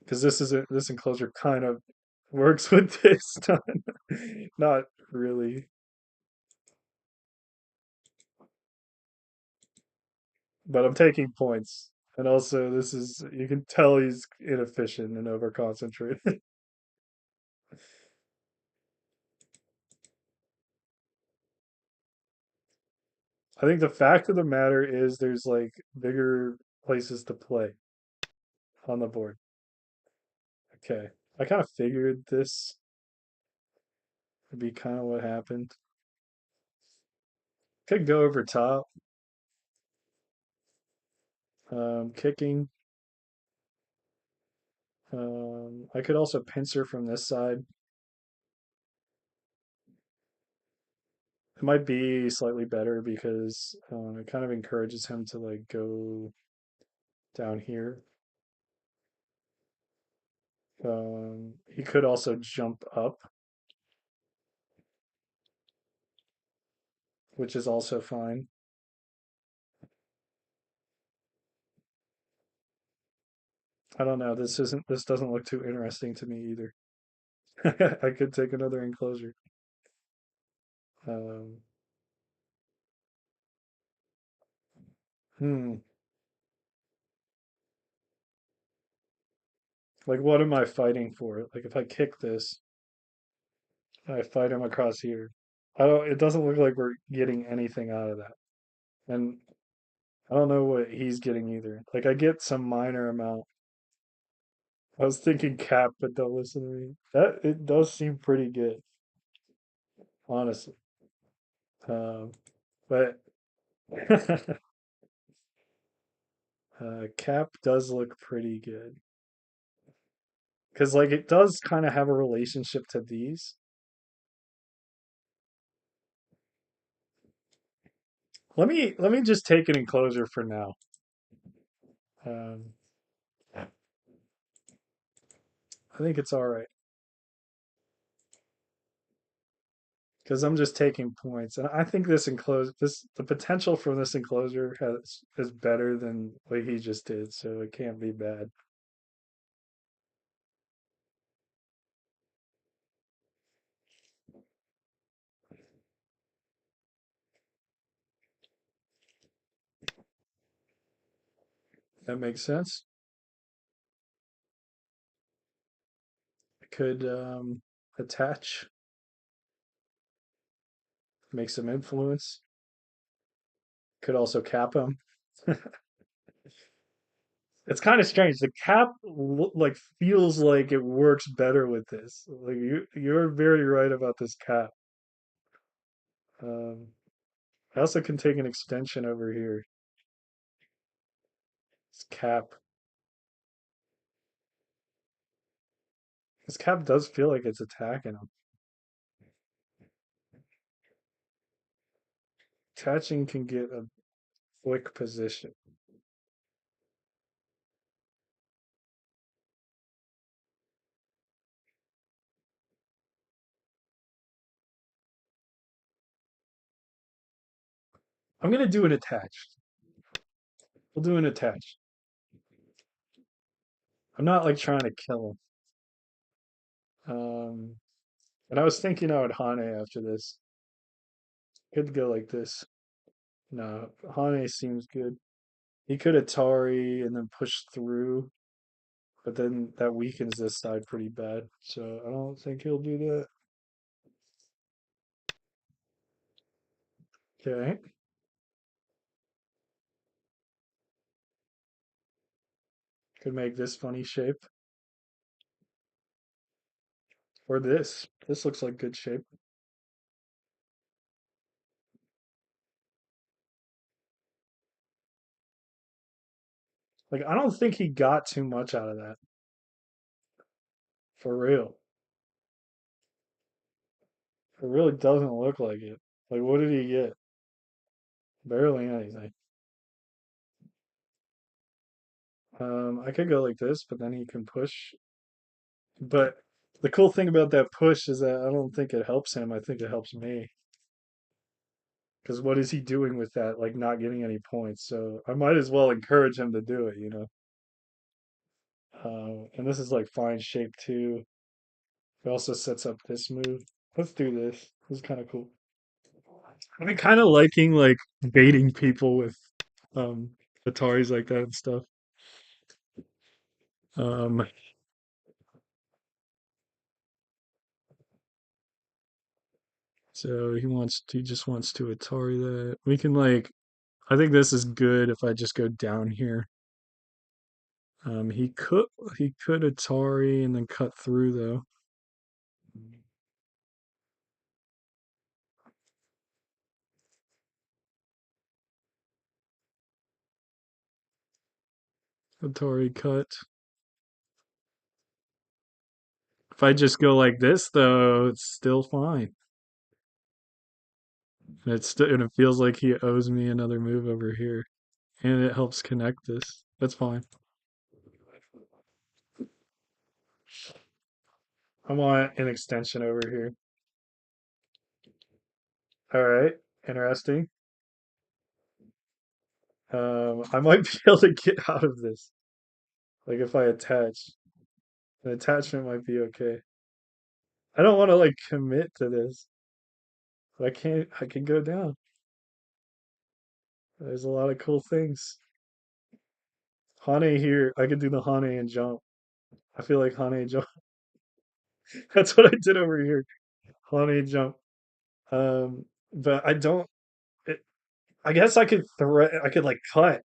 because this enclosure kind of works with this time. Not really, but I'm taking points. And also, this is you can tell he's inefficient and over concentrated. I think the fact of the matter is there's like bigger places to play on the board. Okay. I kind of figured this would be kind of what happened. Could go over top. Kicking. I could also pincer from this side. It might be slightly better because it kind of encourages him to like go down here. He could also jump up, which is also fine. I don't know. This doesn't look too interesting to me either. I could take another enclosure. Um, hmm. Like, what am I fighting for? Like, if I kick this, I fight him across here. I don't. It doesn't look like we're getting anything out of that, and I don't know what he's getting either. Like, I get some minor amount. I was thinking cap, but don't listen to me. That it does seem pretty good, honestly. Um, but cap does look pretty good because, like, it does kind of have a relationship to these. Let me just take an enclosure for now. Um, I think it's all right because I'm just taking points, and I think the potential for this enclosure has is better than what he just did, so it can't be bad. That makes sense. I could attach, make some influence. Could also cap him. It's kind of strange. The cap like feels like it works better with this. Like you're very right about this cap. Um, I also can take an extension over here. This cap. This cap does feel like it's attacking him. Attaching can get a quick position. I'm gonna do an attached. We'll do an attached. I'm not like trying to kill him. And I was thinking I would Hane after this. Could go like this. No, Hane seems good. He could Atari and then push through, but then that weakens this side pretty bad. So I don't think he'll do that. Okay. Could make this funny shape. Or this. This looks like good shape. Like I don't think he got too much out of that. For real. It really doesn't look like it. Like what did he get? Barely anything. I could go like this, but then he can push. But the cool thing about that push is that I don't think it helps him. I think it helps me. Because what is he doing with that? Like not getting any points. So I might as well encourage him to do it. And this is like fine shape too. It also sets up this move. Let's do this. This is kind of cool. I've been kind of liking like baiting people with um Ataris like that and stuff. Um, so he just wants to Atari that. We can like I think this is good if I just go down here. He could Atari and then cut through though. Atari cut. If I just go like this though, it's still fine. And it feels like he owes me another move over here. And it helps connect this. That's fine. I want an extension over here. All right, interesting. I might be able to get out of this. Like if I attach, an attachment might be okay. I don't want to like commit to this, but I can't. I can go down. There's a lot of cool things. Hane here, I can do the Hane and jump. I feel like Hane jump. That's what I did over here. Hane jump. But I don't. It, I guess I could threat. I could like cut.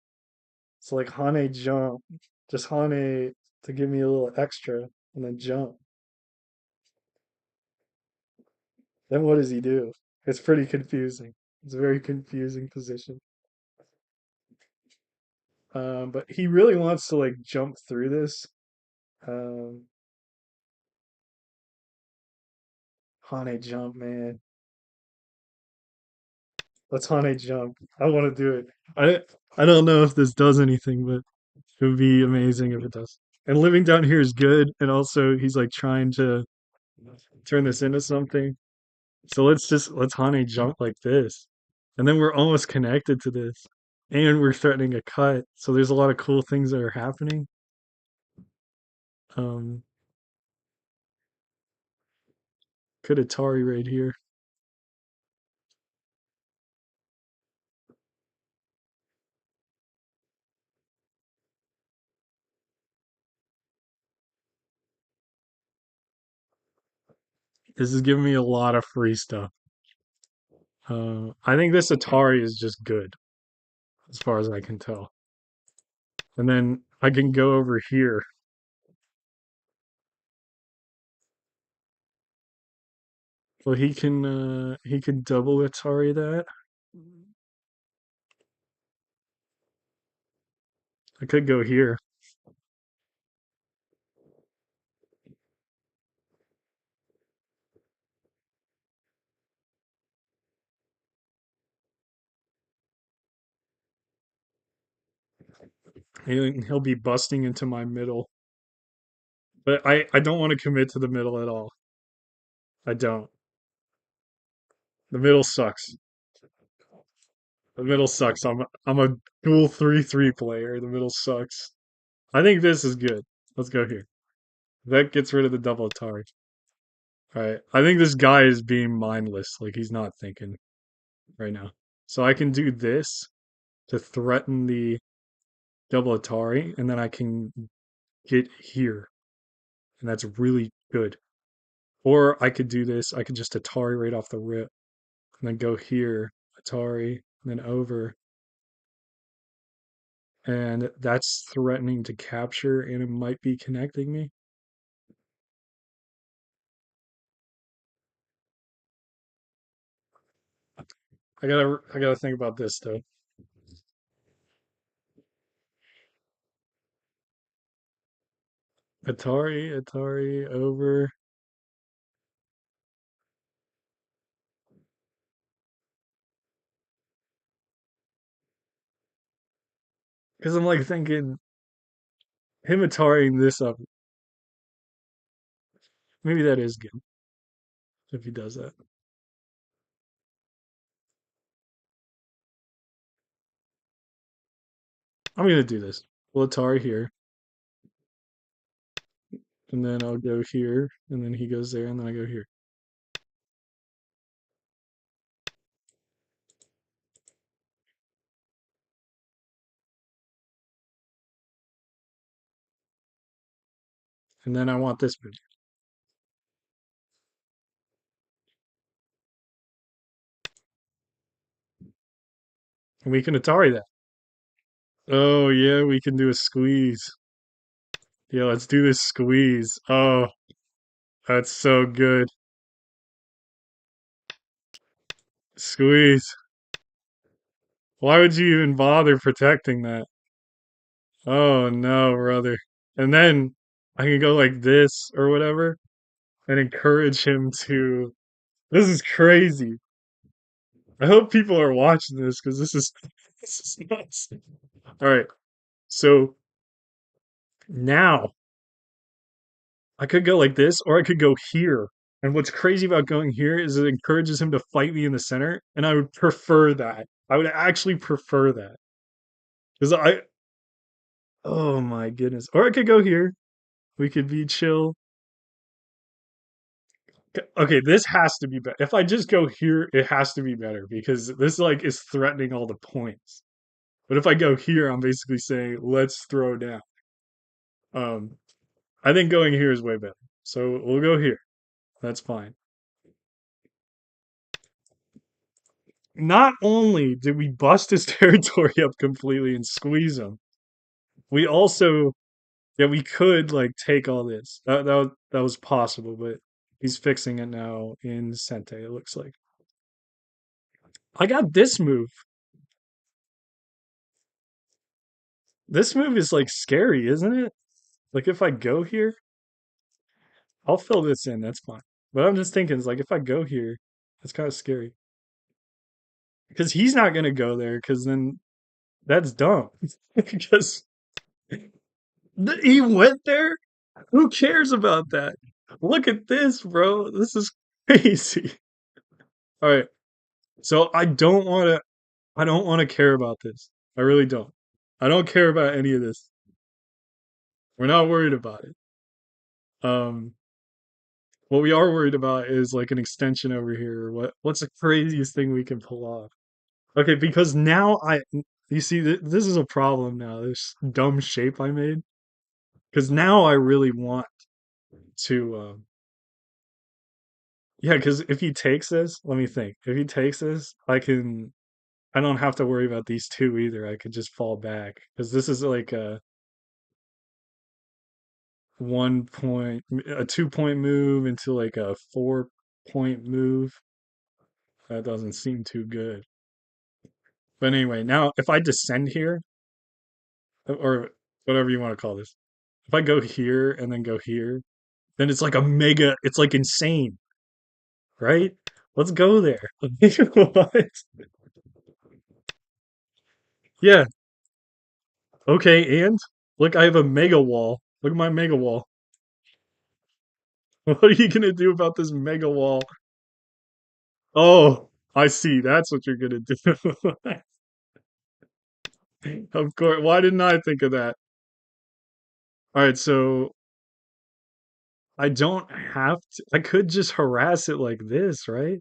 So like Hane jump, just Hane to give me a little extra, and then jump. Then what does he do? It's pretty confusing. It's a very confusing position. But he really wants to like jump through this. Um, Hane jump, man. Let's Hane jump. I want to do it. I don't know if this does anything, but it would be amazing if it does. And living down here is good, and also he's like trying to turn this into something. So let's Hane jump like this. And then we're almost connected to this. And we're threatening a cut. So there's a lot of cool things that are happening. Um could Atari right here. This is giving me a lot of free stuff. I think this Atari is just good, as far as I can tell. And then I can go over here. Well, he can double Atari that. I could go here. He'll be busting into my middle. But I don't want to commit to the middle at all. I don't. The middle sucks. The middle sucks. I'm a dual 3-3 player. The middle sucks. I think this is good. Let's go here. That gets rid of the double Atari. All right. I think this guy is being mindless. Like he's not thinking right now. So I can do this to threaten the double Atari, and then I can get here, and that's really good. Or I could do this. I could just Atari right off the rip, and then go here, Atari, and then over, and that's threatening to capture, and it might be connecting me. I gotta think about this though. Atari over. Because I'm like thinking him Atariing this up. Maybe that is good if he does that. I'm gonna do this. We'll Atari here, and then I'll go here, and then he goes there, and then I go here. And then I want this bit. And we can Atari that. Oh yeah, we can do a squeeze. Yeah, let's do this squeeze. Oh, that's so good. Squeeze. Why would you even bother protecting that? Oh no, brother. And then I can go like this or whatever and encourage him to. This is crazy. I hope people are watching this because this is nuts. All right, so now I could go like this, or I could go here. And what's crazy about going here is it encourages him to fight me in the center, and I would prefer that. I would actually prefer that because oh my goodness. Or I could go here. We could be chill. Okay, this has to be better. If I just go here, it has to be better because this like is threatening all the points. But if I go here, I'm basically saying let's throw down. Um, I think going here is way better. So we'll go here. That's fine. Not only did we bust his territory up completely and squeeze him, we also yeah we could like take all this. That was possible, but he's fixing it now in Sente. It looks like I got this move. This move is like scary, isn't it? Like if I go here, I'll fill this in. That's fine. But I'm just thinking, it's like if I go here, that's kind of scary because he's not gonna go there because then that's dumb. Because he went there. Who cares about that? Look at this, bro. This is crazy. All right. So I don't want to care about this. I really don't. I don't care about any of this. We're not worried about it. Um what we are worried about is like an extension over here. What's the craziest thing we can pull off? Okay, because now you see this is a problem now. This dumb shape I made. Because now I really want to Yeah, because if he takes this, let me think. If he takes this, I don't have to worry about these two either. I could just fall back because this is like a 2 point move into like a 4 point move. That doesn't seem too good. But anyway, now if I descend here, or whatever you want to call this, if I go here and then go here, then it's like it's like insane, right? Let's go there. What? Yeah, okay, and look, I have a mega wall. Look at my mega wall. What are you gonna do about this mega wall? Oh, I see. That's what you're gonna do. Of course. Why didn't I think of that? All right, so I don't have to. I could just harass it like this, right?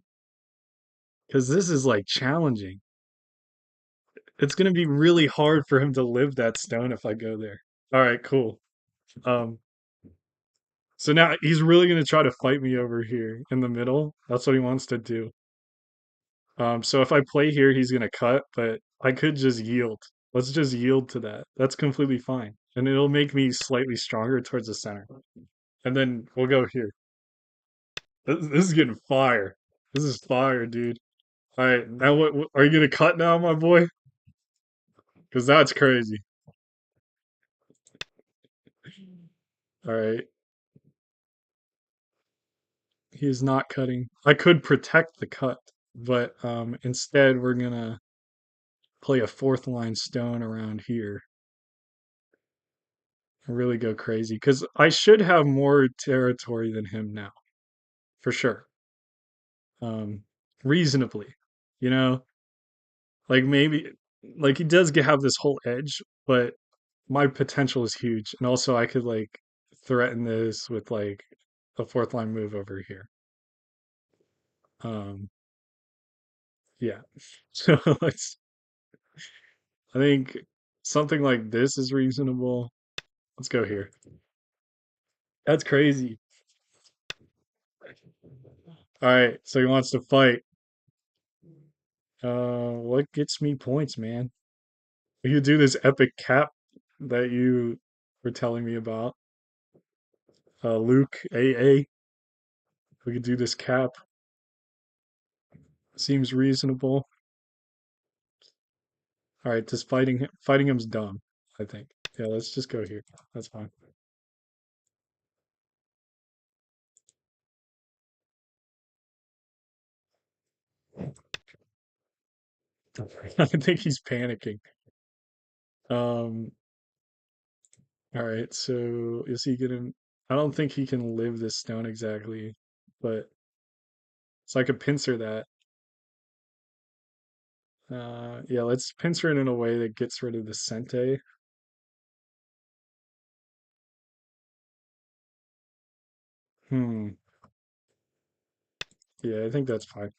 Because this is like challenging. It's gonna be really hard for him to live that stone if I go there. All right, cool. Um, so now he's really gonna try to fight me over here in the middle. That's what he wants to do. So if I play here, he's gonna cut, but I could just yield. Let's just yield to that. That's completely fine. And it'll make me slightly stronger towards the center. And then we'll go here. This is getting fire. This is fire, dude. All right, now what are you gonna cut now, my boy? Because that's crazy. All right, he is not cutting. I could protect the cut, but instead we're gonna play a fourth line stone around here and really go crazy. Because I should have more territory than him now, for sure. Um, reasonably, you know, like maybe like he does have this whole edge, but my potential is huge, and also I could like threaten this with like a fourth line move over here. Um, yeah. So I think something like this is reasonable. Let's go here. That's crazy. All right, so he wants to fight. What gets me points, man? We could do this epic cap that you were telling me about. Luke AA. We could do this cap. Seems reasonable. All right, just fighting him's dumb, I think. Yeah, let's just go here. That's fine. I think he's panicking. Um, all right, so is he gonna I don't think he can live this stone exactly, but so I could pincer that. Yeah, let's pincer it in a way that gets rid of the Sente. Hmm. Yeah, I think that's fine.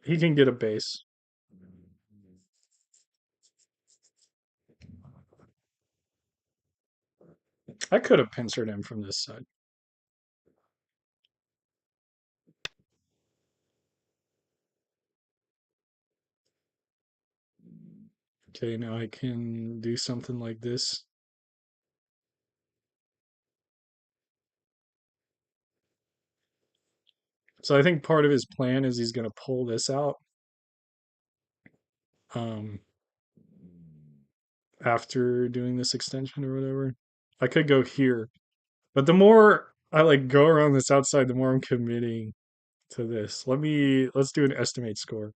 He can get a base. I could have pincered him from this side. Okay, now I can do something like this. So I think part of his plan is he's going to pull this out um, after doing this extension or whatever. I could go here, but the more I like go around this outside, the more I'm committing to this. Let's do an estimate score.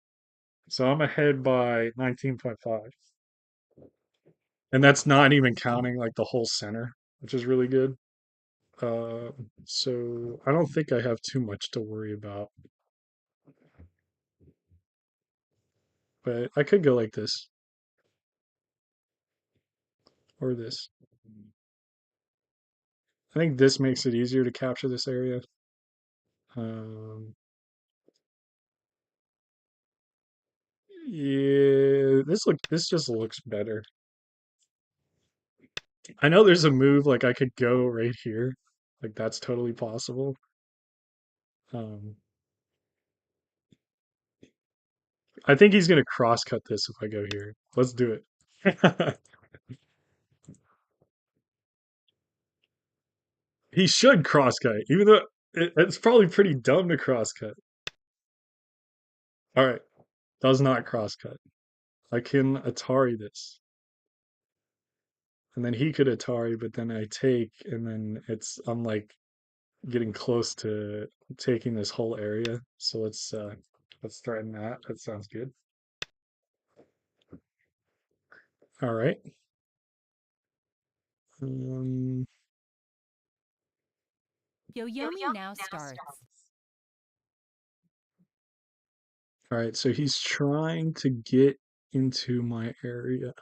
So I'm ahead by 19.5, and that's not even counting like the whole center, which is really good. Uh, so I don't think I have too much to worry about, but I could go like this or this. I think this makes it easier to capture this area. Um, yeah, this just looks better. I know there's a move like I could go right here, like that's totally possible. Um, I think he's gonna crosscut this if I go here. Let's do it. He should crosscut, even though it's probably pretty dumb to crosscut. All right, does not crosscut. I can Atari this, and then he could Atari, but then I take, and then I'm like getting close to taking this whole area. So let's threaten that. That sounds good. All right. Um, Yoyomi now starts. all right. So he's trying to get into my area.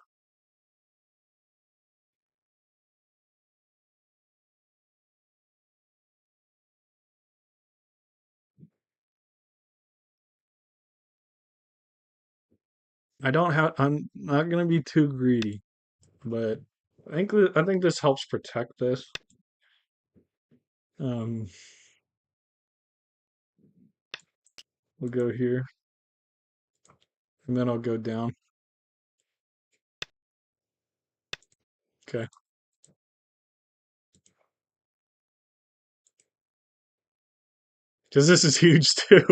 I'm not gonna be too greedy, but I think this helps protect this. Um, we'll go here, and then I'll go down. Okay, because this is huge too.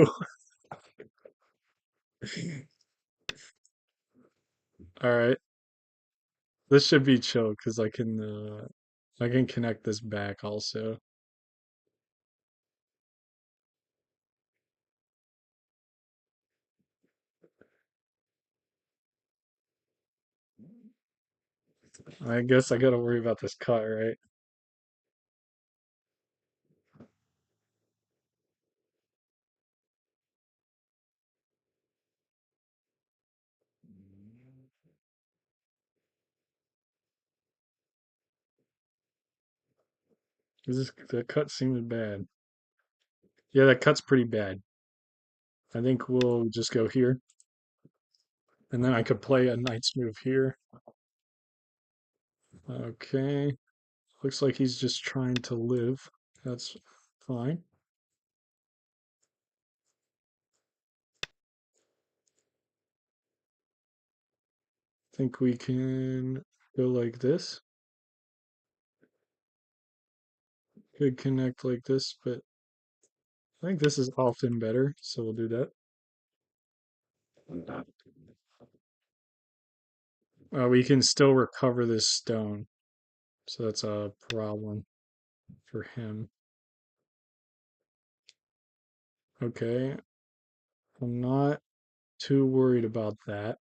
All right, this should be chill because I can connect this back also. I guess I gotta worry about this cut, right? The cut seems bad. Yeah, that cut's pretty bad. I think we'll just go here, and then I could play a knight's move here. Okay, looks like he's just trying to live. That's fine. Think we can go like this. Could connect like this, but I think this is often better, so we'll do that. We can still recover this stone, so that's a problem for him. Okay, I'm not too worried about that.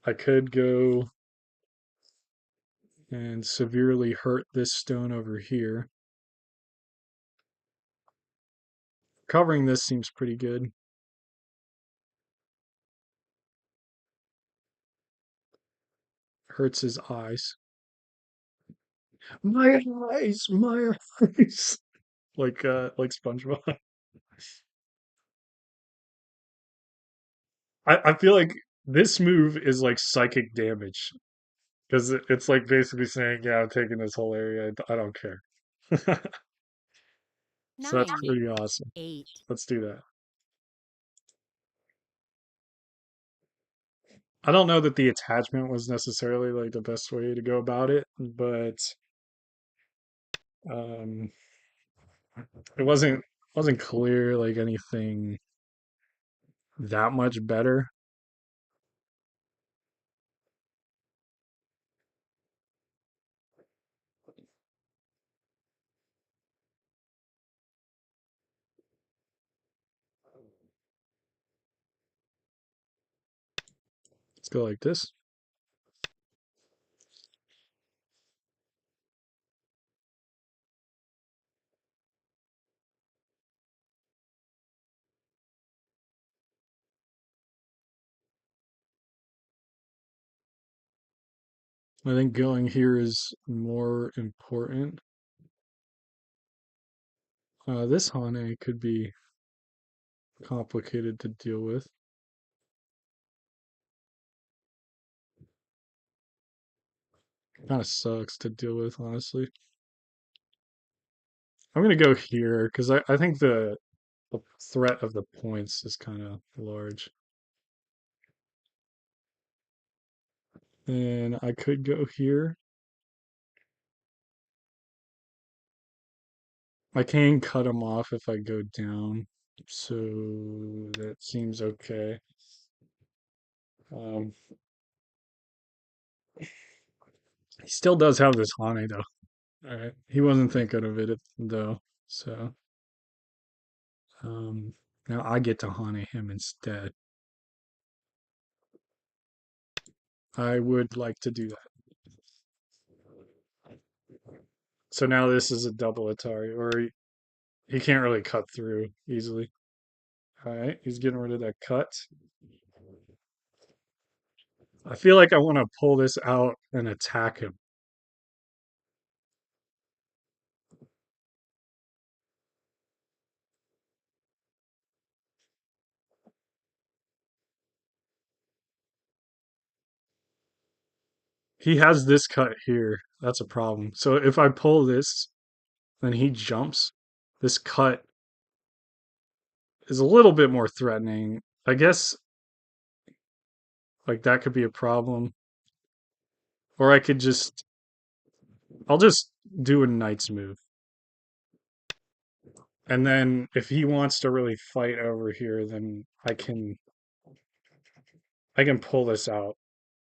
I could go and severely hurt this stone over here. Covering this seems pretty good. Hurts his eyes. My eyes, my eyes. Like SpongeBob. I feel like this move is like psychic damage because it's like basically saying, "Yeah, I'm taking this whole area. I don't care." So that's 9, pretty awesome. 8. Let's do that. I don't know that the attachment was necessarily like the best way to go about it, but um, it wasn't clear like anything that much better. Let's go like this. I think going here is more important. This Hane could be complicated to deal with. Kind of sucks to deal with, honestly. I'm gonna go here because I think the threat of the points is kind of large. And I could go here. I can cut him off if I go down. So that seems okay. Um, he still does have this Hane though. All right. He wasn't thinking of it though. So um, now I get to Hane him instead. I would like to do that. So now this is a double Atari, or he can't really cut through easily. All right, he's getting rid of that cut. I feel like I want to pull this out and attack him. He has this cut here. That's a problem. So if I pull this, then he jumps. This cut is a little bit more threatening. I guess like that could be a problem. Or I could just I'll just do a knight's move. And then if he wants to really fight over here, then I can pull this out,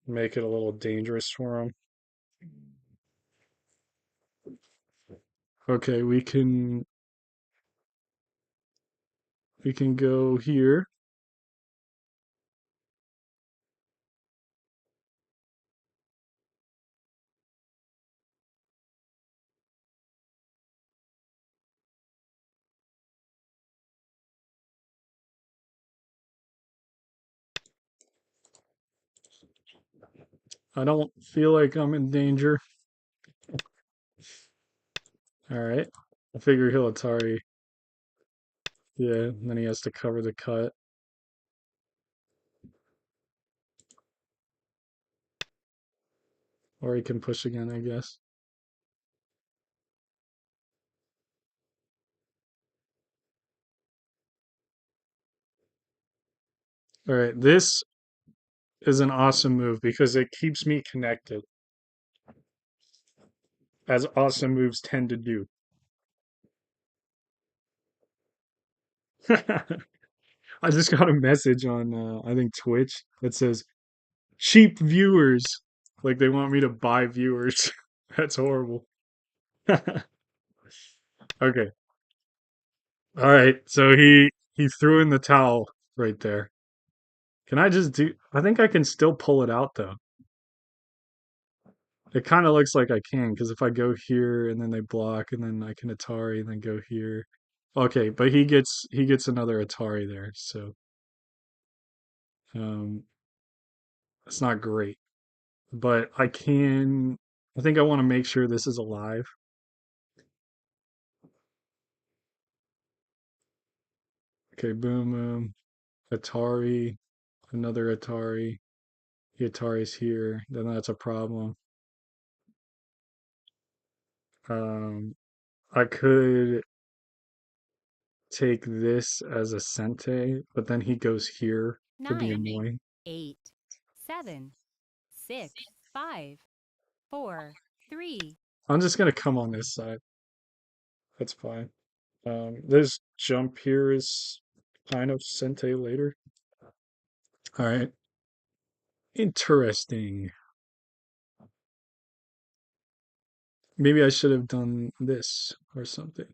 make it a little dangerous for him. Okay, we can go here. I don't feel like I'm in danger. All right. I figure he'll Atari. Yeah, and then he has to cover the cut. Or he can push again, I guess. All right, this is an awesome move because it keeps me connected, as awesome moves tend to do. I just got a message on, I think, Twitch that says, cheap viewers. Like they want me to buy viewers. That's horrible. Okay. All right. So he threw in the towel right there. Can I just do I think I can still pull it out though. It kind of looks like I can because if I go here and then they block and then I can Atari and then go here. Okay, but he gets another Atari there, so um it's not great. But I think I want to make sure this is alive. Okay, boom boom. Atari, another Atari. The Atari's here, then that's a problem. Um I could take this as a Sente, but then he goes here to be 9, annoying. 8, 7, 6, 5, 4, 3. I'm just gonna come on this side. That's fine. This jump here is kind of Sente later. All right. Interesting. Maybe I should have done this or something.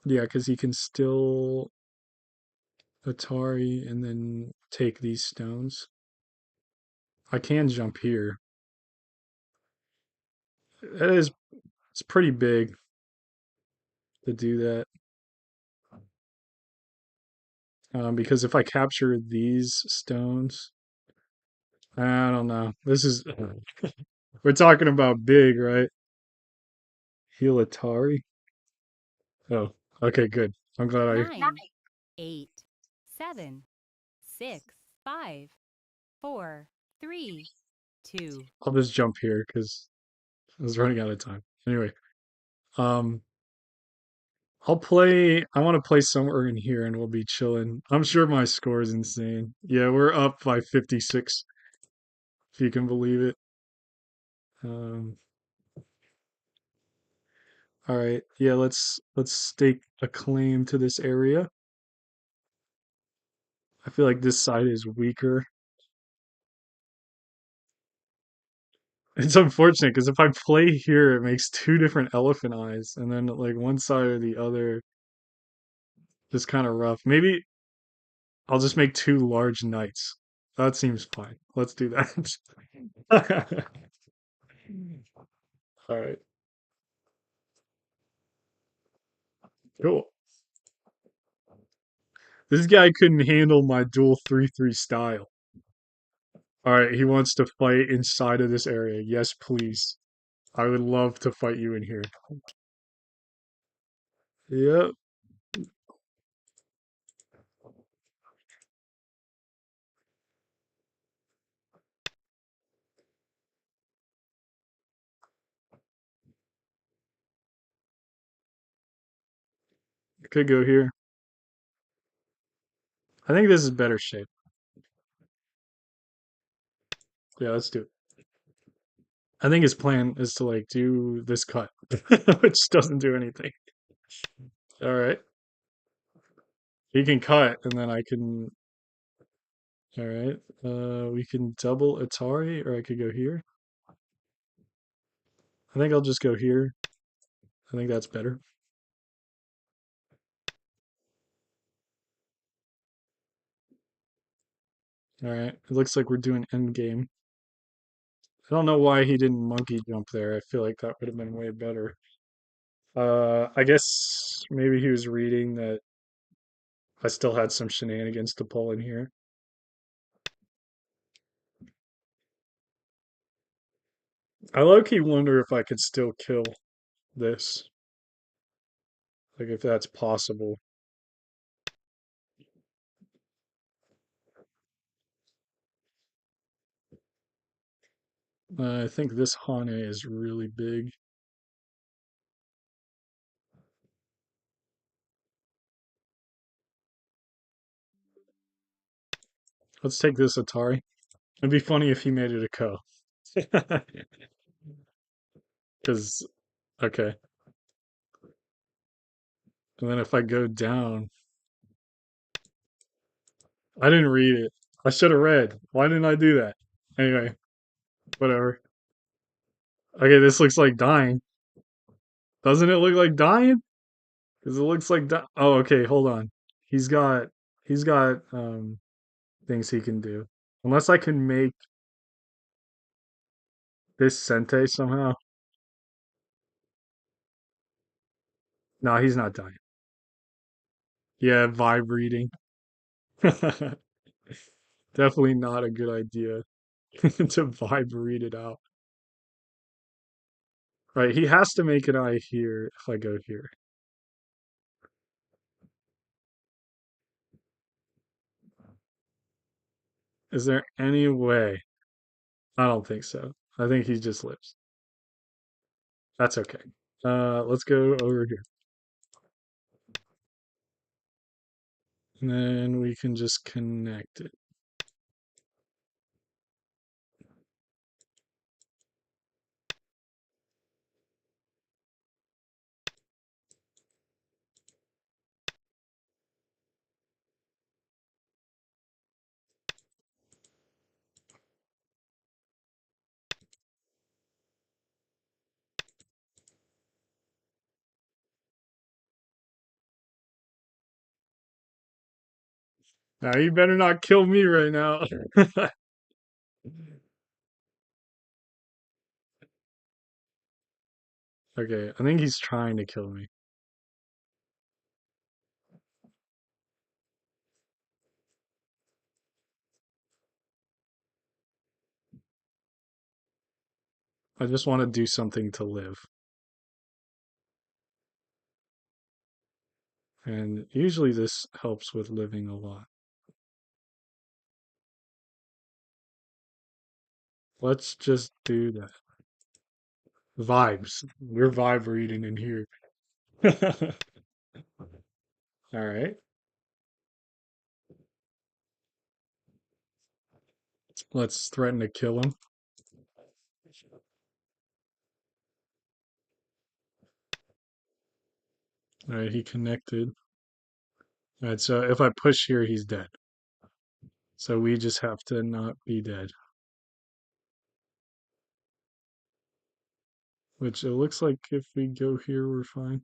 Yeah, because he can still Atari and then take these stones. I can jump here. It's pretty big to do that. Because if I capture these stones, I don't know. This is we're talking about big, right? Heal Atari. Oh, okay, good. I'm glad I 9, 8, 7, 6, 5, 4, 3, 2. I'll just jump here because I was running out of time. Anyway, um, I want to play somewhere in here and we'll be chilling. I'm sure my score is insane. Yeah, we're up by 56, if you can believe it. Um, all right. Yeah, let's stake a claim to this area. I feel like this side is weaker. It's unfortunate because if I play here, it makes two different elephant eyes, and then like one side or the other is kind of rough. Maybe I'll just make two large knights. That seems fine. Let's do that. All right, cool. This guy couldn't handle my dual 3-3 style. All right, he wants to fight inside of this area. Yes, please. I would love to fight you in here. Yep. Could go here. I think this is better shape. Yeah, let's do it. I think his plan is to like do this cut, which doesn't do anything. All right. He can cut and then I can. All right. We can double Atari or I could go here. I think I'll just go here. I think that's better. All right. It looks like we're doing end game. I don't know why he didn't monkey jump there. I feel like that would have been way better. I guess maybe he was reading that I still had some shenanigans to pull in here. I low-key wonder if I could still kill this. Like if that's possible. I think this Hane is really big. Let's take this Atari. It'd be funny if he made it a Ko. Because, okay. And then if I go down, I didn't read it. I should have read. Why didn't I do that? Anyway, whatever. Okay, this looks like dying. Doesn't it look like dying? Because it looks like oh, okay, hold on. He's got he's got things he can do. Unless I can make this Sente somehow. No, he's not dying. Yeah, vibe reading. Definitely not a good idea to vibe read it out. Right, he has to make an eye here if I go here. Is there any way? I don't think so. I think he just lives. That's okay. Let's go over here. And then we can just connect it. Now you better not kill me right now. Okay, I think he's trying to kill me. I just want to do something to live. And usually this helps with living a lot. Let's just do the vibes. We're vibe reading in here. All right. Let's threaten to kill him. All right, he connected. All right, so if I push here, he's dead. So we just have to not be dead. Which it looks like if we go here, we're fine.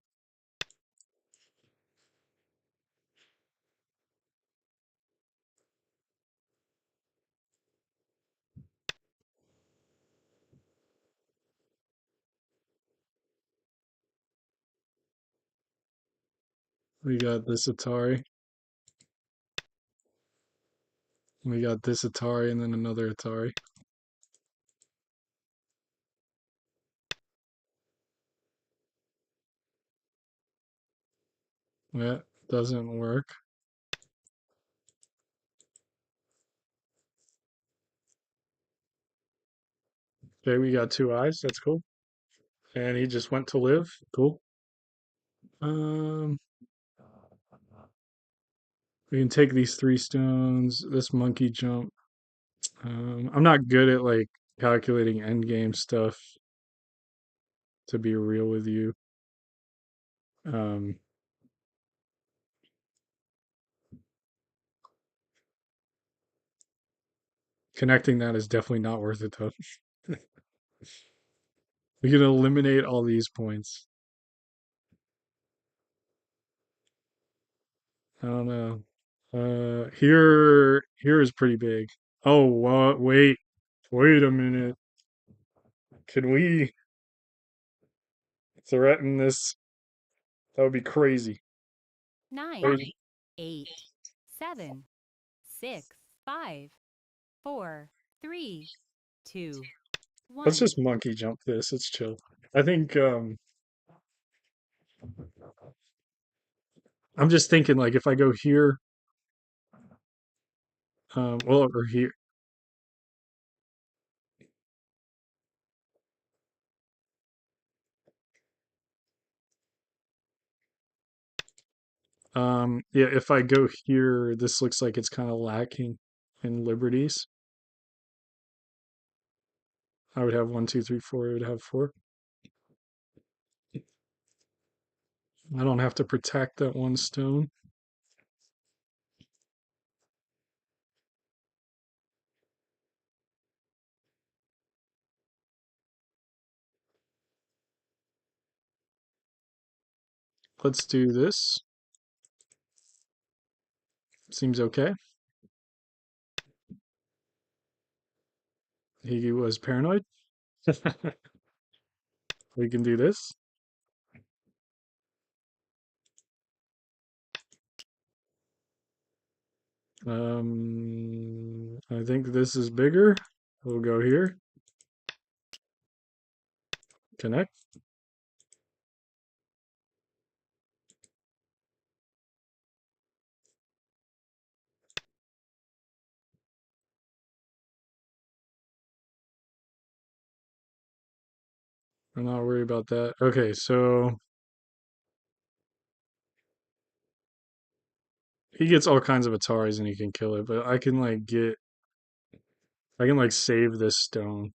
We got this Atari. We got this Atari and then another Atari. That doesn't work. Okay, we got two eyes. That's cool. And he just went to live. Cool. Um, we can take these three stones. This monkey jump. I'm not good at like calculating end game stuff. To be real with you, um, connecting that is definitely not worth it though. We can eliminate all these points. I don't know. Here is pretty big. Oh, what? Wait a minute. Can we threaten this? That would be crazy. Nine, Wait, 8, 7, 6, 5, 4, 3, 2, let's 1. just monkey jump this. It's chill. I think I'm just thinking like if I go here, well or here, yeah, if I go here, this looks like it's kind of lacking in liberties. I would have one, two, three, four. I would have four. I don't have to protect that one stone. Let's do this. Seems okay. He was paranoid. We can do this. I think this is bigger. We'll go here. Connect. I'm not worried about that. Okay, so he gets all kinds of Ataris and he can kill it, but I can like save this stone.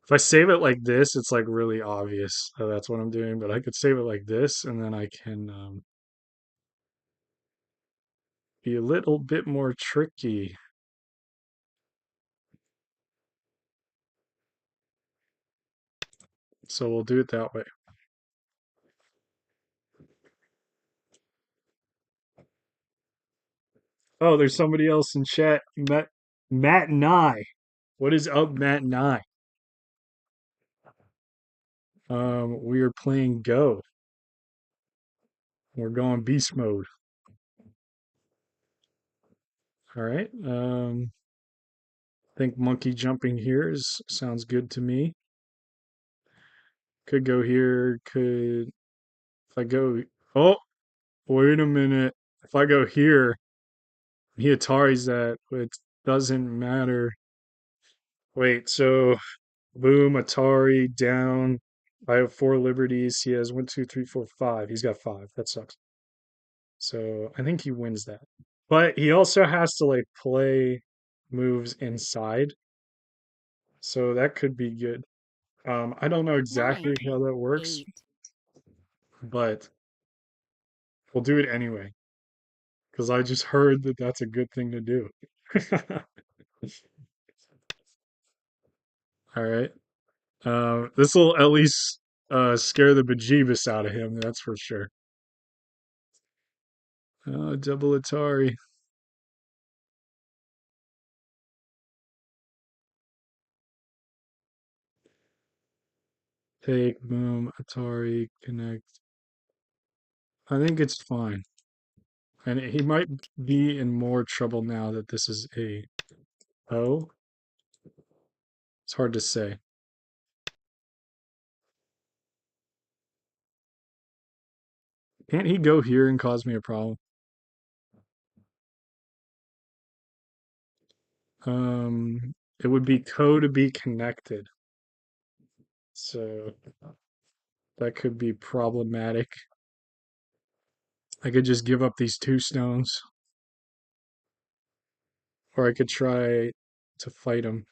If I save it like this, it's like really obvious that that's what I'm doing, but I could save it like this and then I can be a little bit more tricky. So we'll do it that way. Oh, there's somebody else in chat. Matt and I. What is up, Matt and I? We are playing Go. We're going beast mode. All right. I think monkey jumping here is sounds good to me. Could go here. Could if I go? Oh, wait a minute. If I go here, he Atari's that. It doesn't matter. Wait, so boom, Atari down. I have four liberties. He has one, two, three, four, five. He's got five. That sucks. So I think he wins that. But he also has to like play moves inside. So that could be good. I don't know exactly 9, how that works, 8, but we'll do it anyway because I just heard that that's a good thing to do. All right. This will at least scare the bejeebus out of him. That's for sure. Double Atari. Take, boom, Atari, connect. I think it's fine. And he might be in more trouble now that this is a O. It's hard to say. Can't he go here and cause me a problem? It would be co to be connected. So that could be problematic. I could just give up these two stones, or I could try to fight him.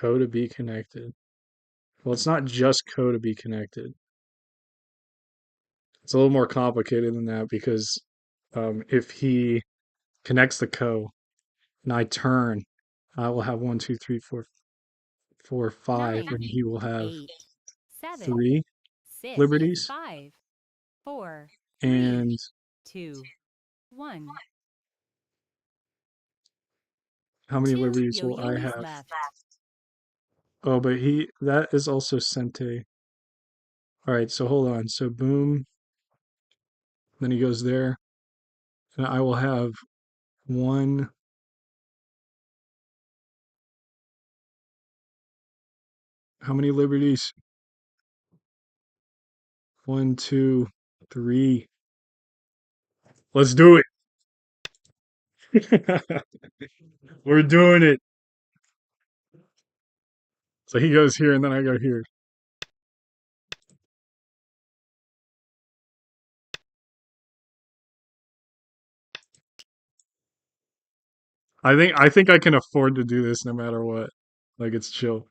Co to be connected. Well, it's not just co to be connected. It's a little more complicated than that because if he connects the co and I turn, I will have one, two, three, four, five, 9, and he will have 8, 7, three 6, liberties. 5, 4, 3, And 2, 1. how many 2 liberties will I yo-yo's have? left. Oh, but that is also Sente. All right, so hold on. So boom, then he goes there, and I will have one. How many liberties? One, two, three. Let's do it. We're doing it. So he goes here, and then I go here. I think I can afford to do this no matter what. Like it's chill.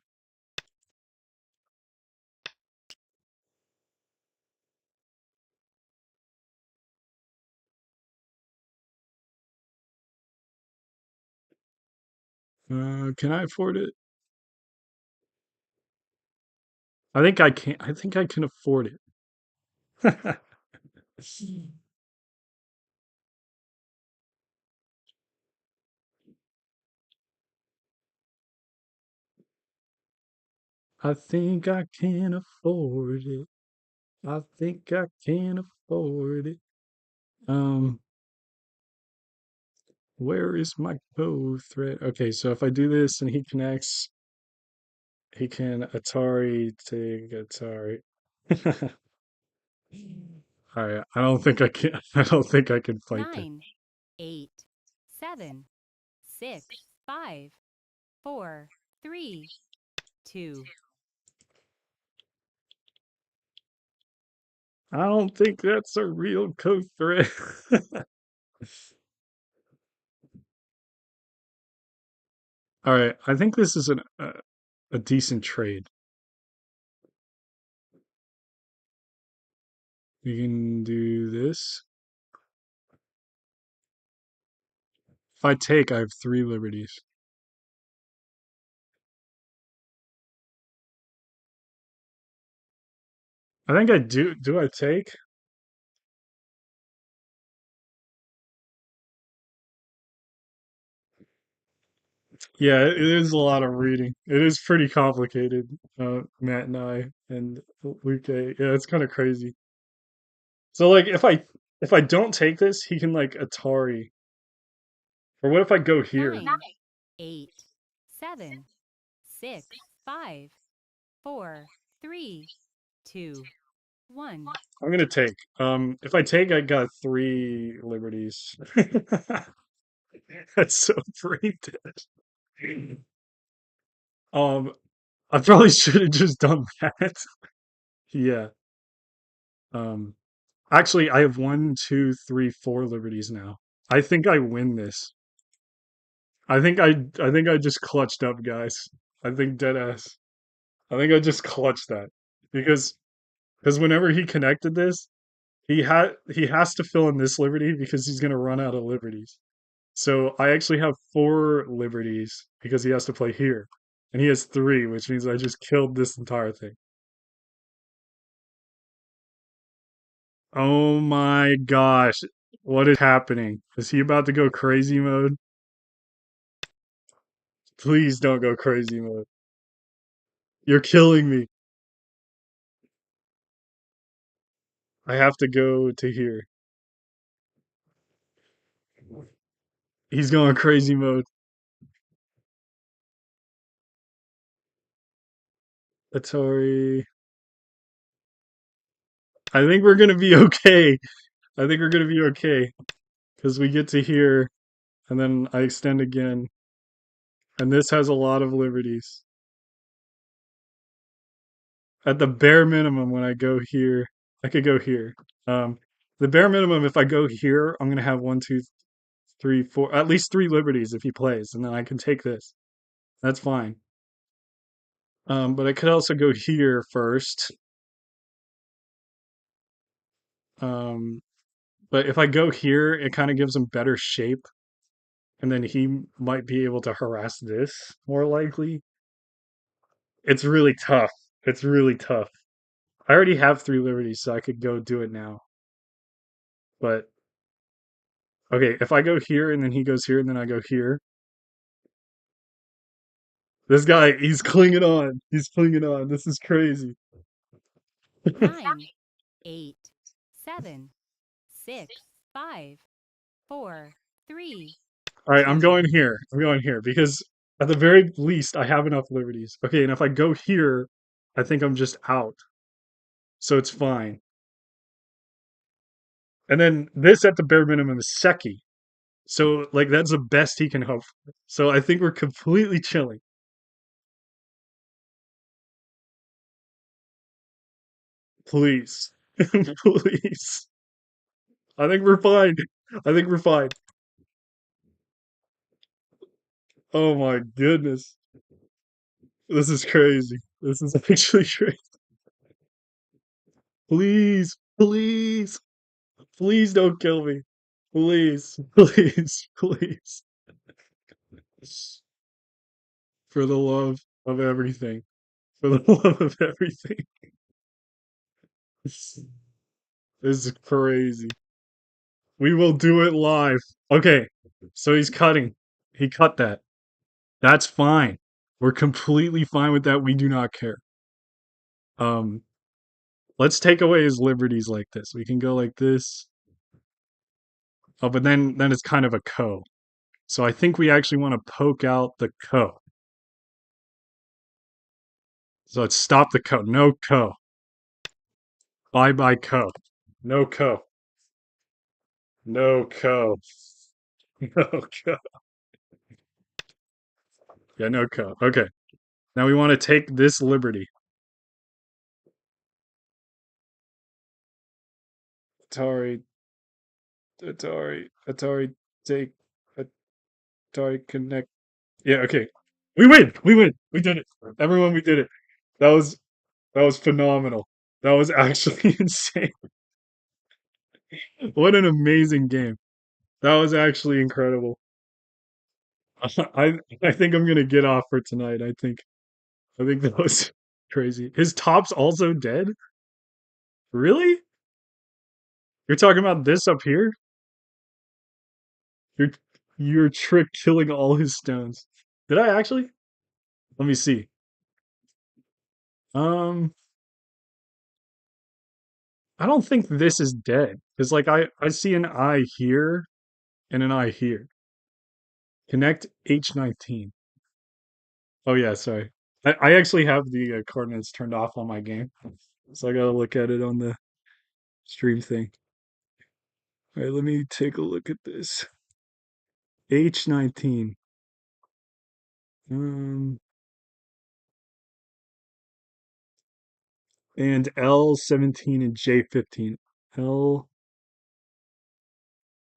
Can I afford it? I think I can. I think I can afford it. I think I can afford it. I think I can afford it. Um, where is my code thread? Okay, so if I do this and he connects, he can Atari take Atari. All right, I don't think I can. I don't think I can fight that. 9, 8, 7, 6, 5, 4, 3, 2. I don't think that's a real code thread. All right, I think this is a decent trade. We can do this. If I take, I have three liberties. I think I do. Do I take? Yeah, it is a lot of reading. It is pretty complicated, Matt and I and Luke. Yeah, it's kind of crazy. So like if I don't take this, he can like Atari. Or what if I go here? 9, 8, 7, 6, 5, 4, 3, 2, 1. I'm gonna take. If I take, I got three liberties. That's so brain dead. Um, I probably should have just done that. Yeah. Um, Actually, I have one, two, three, four liberties now. I think I win this. I think I just clutched up, guys. I think dead ass. I think I just clutched that because whenever he connected this, he has to fill in this liberty because he's gonna run out of liberties. So I actually have four liberties because he has to play here, and he has three, which means I just killed this entire thing. Oh my gosh, what is happening? Is he about to go crazy mode? Please don't go crazy mode. You're killing me. I have to go to here. He's going crazy mode. Atari. I think we're gonna be okay. I think we're gonna be okay because we get to here, and then I extend again, and this has a lot of liberties. At the bare minimum, when I go here, I could go here. Um, the bare minimum, if I go here, I'm gonna have one, two, three, four, at least three liberties if he plays, and then I can take this. That's fine. But I could also go here first. Um, but if I go here, it kind of gives him better shape, and then he might be able to harass this more likely. It's really tough. It's really tough. I already have three liberties, so I could go do it now. But okay, if I go here and then he goes here and then I go here, this guy, he's clinging on. He's clinging on. This is crazy. 9, 8, 7, 6, 5, 4, 3, All right, I'm 2. going here. I'm going here because at the very least I have enough liberties. Okay, and if I go here, I think I'm just out. So it's fine. And then this at the bare minimum is Seki. So like that's the best he can hope for. So I think we're completely chilling. Please. Please. I think we're fine. I think we're fine. Oh my goodness. This is crazy. This is actually crazy. Please, please, please don't kill me. Please, please, please. For the love of everything. For the love of everything. This is crazy. We will do it live. Okay, so he's cutting. He cut that. That's fine. We're completely fine with that. We do not care. Um, let's take away his liberties like this. We can go like this. Oh, but then it's kind of a ko. So I think we actually want to poke out the ko. So let's stop the ko. No ko. Bye bye ko. No ko. No ko. No ko. Yeah, no ko. Okay. Now we want to take this liberty. Atari, Atari, take, Atari, connect. Yeah, okay. We win. We win. We did it. Everyone, we did it. That was phenomenal. That was actually insane. What an amazing game. That was actually incredible. I I think I'm gonna get off for tonight. I think that was crazy. His top's also dead? Really? You're talking about this up here? You're you're trick killing all his stones. Did I actually? Let me see. Um, I don't think this is dead. Because like I see an eye here and an eye here. Connect H19. Oh yeah, sorry. I actually have the coordinates turned off on my game. So I gotta look at it on the stream thing. All right, let me take a look at this. H19. Um, and L17 and J15.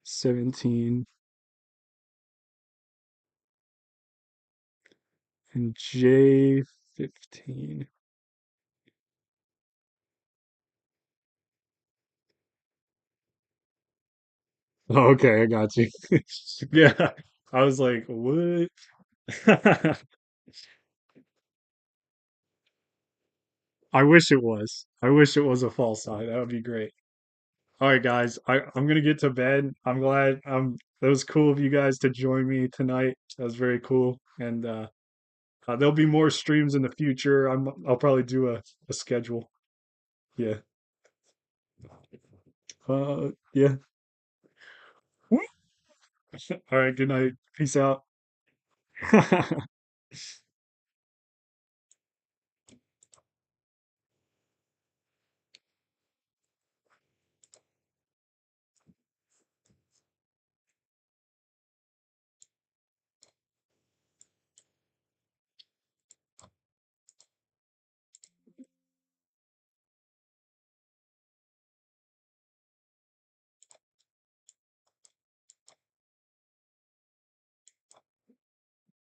L17 and J15. Oh, okay, I got you. Yeah, I was like, what? I wish it was. I wish it was a false sign. That would be great. All right, guys, I'm gonna get to bed. I'm glad that was cool of you guys to join me tonight. That was very cool. And there'll be more streams in the future. I'll probably do a schedule. Yeah. Yeah. All right, good night. Peace out.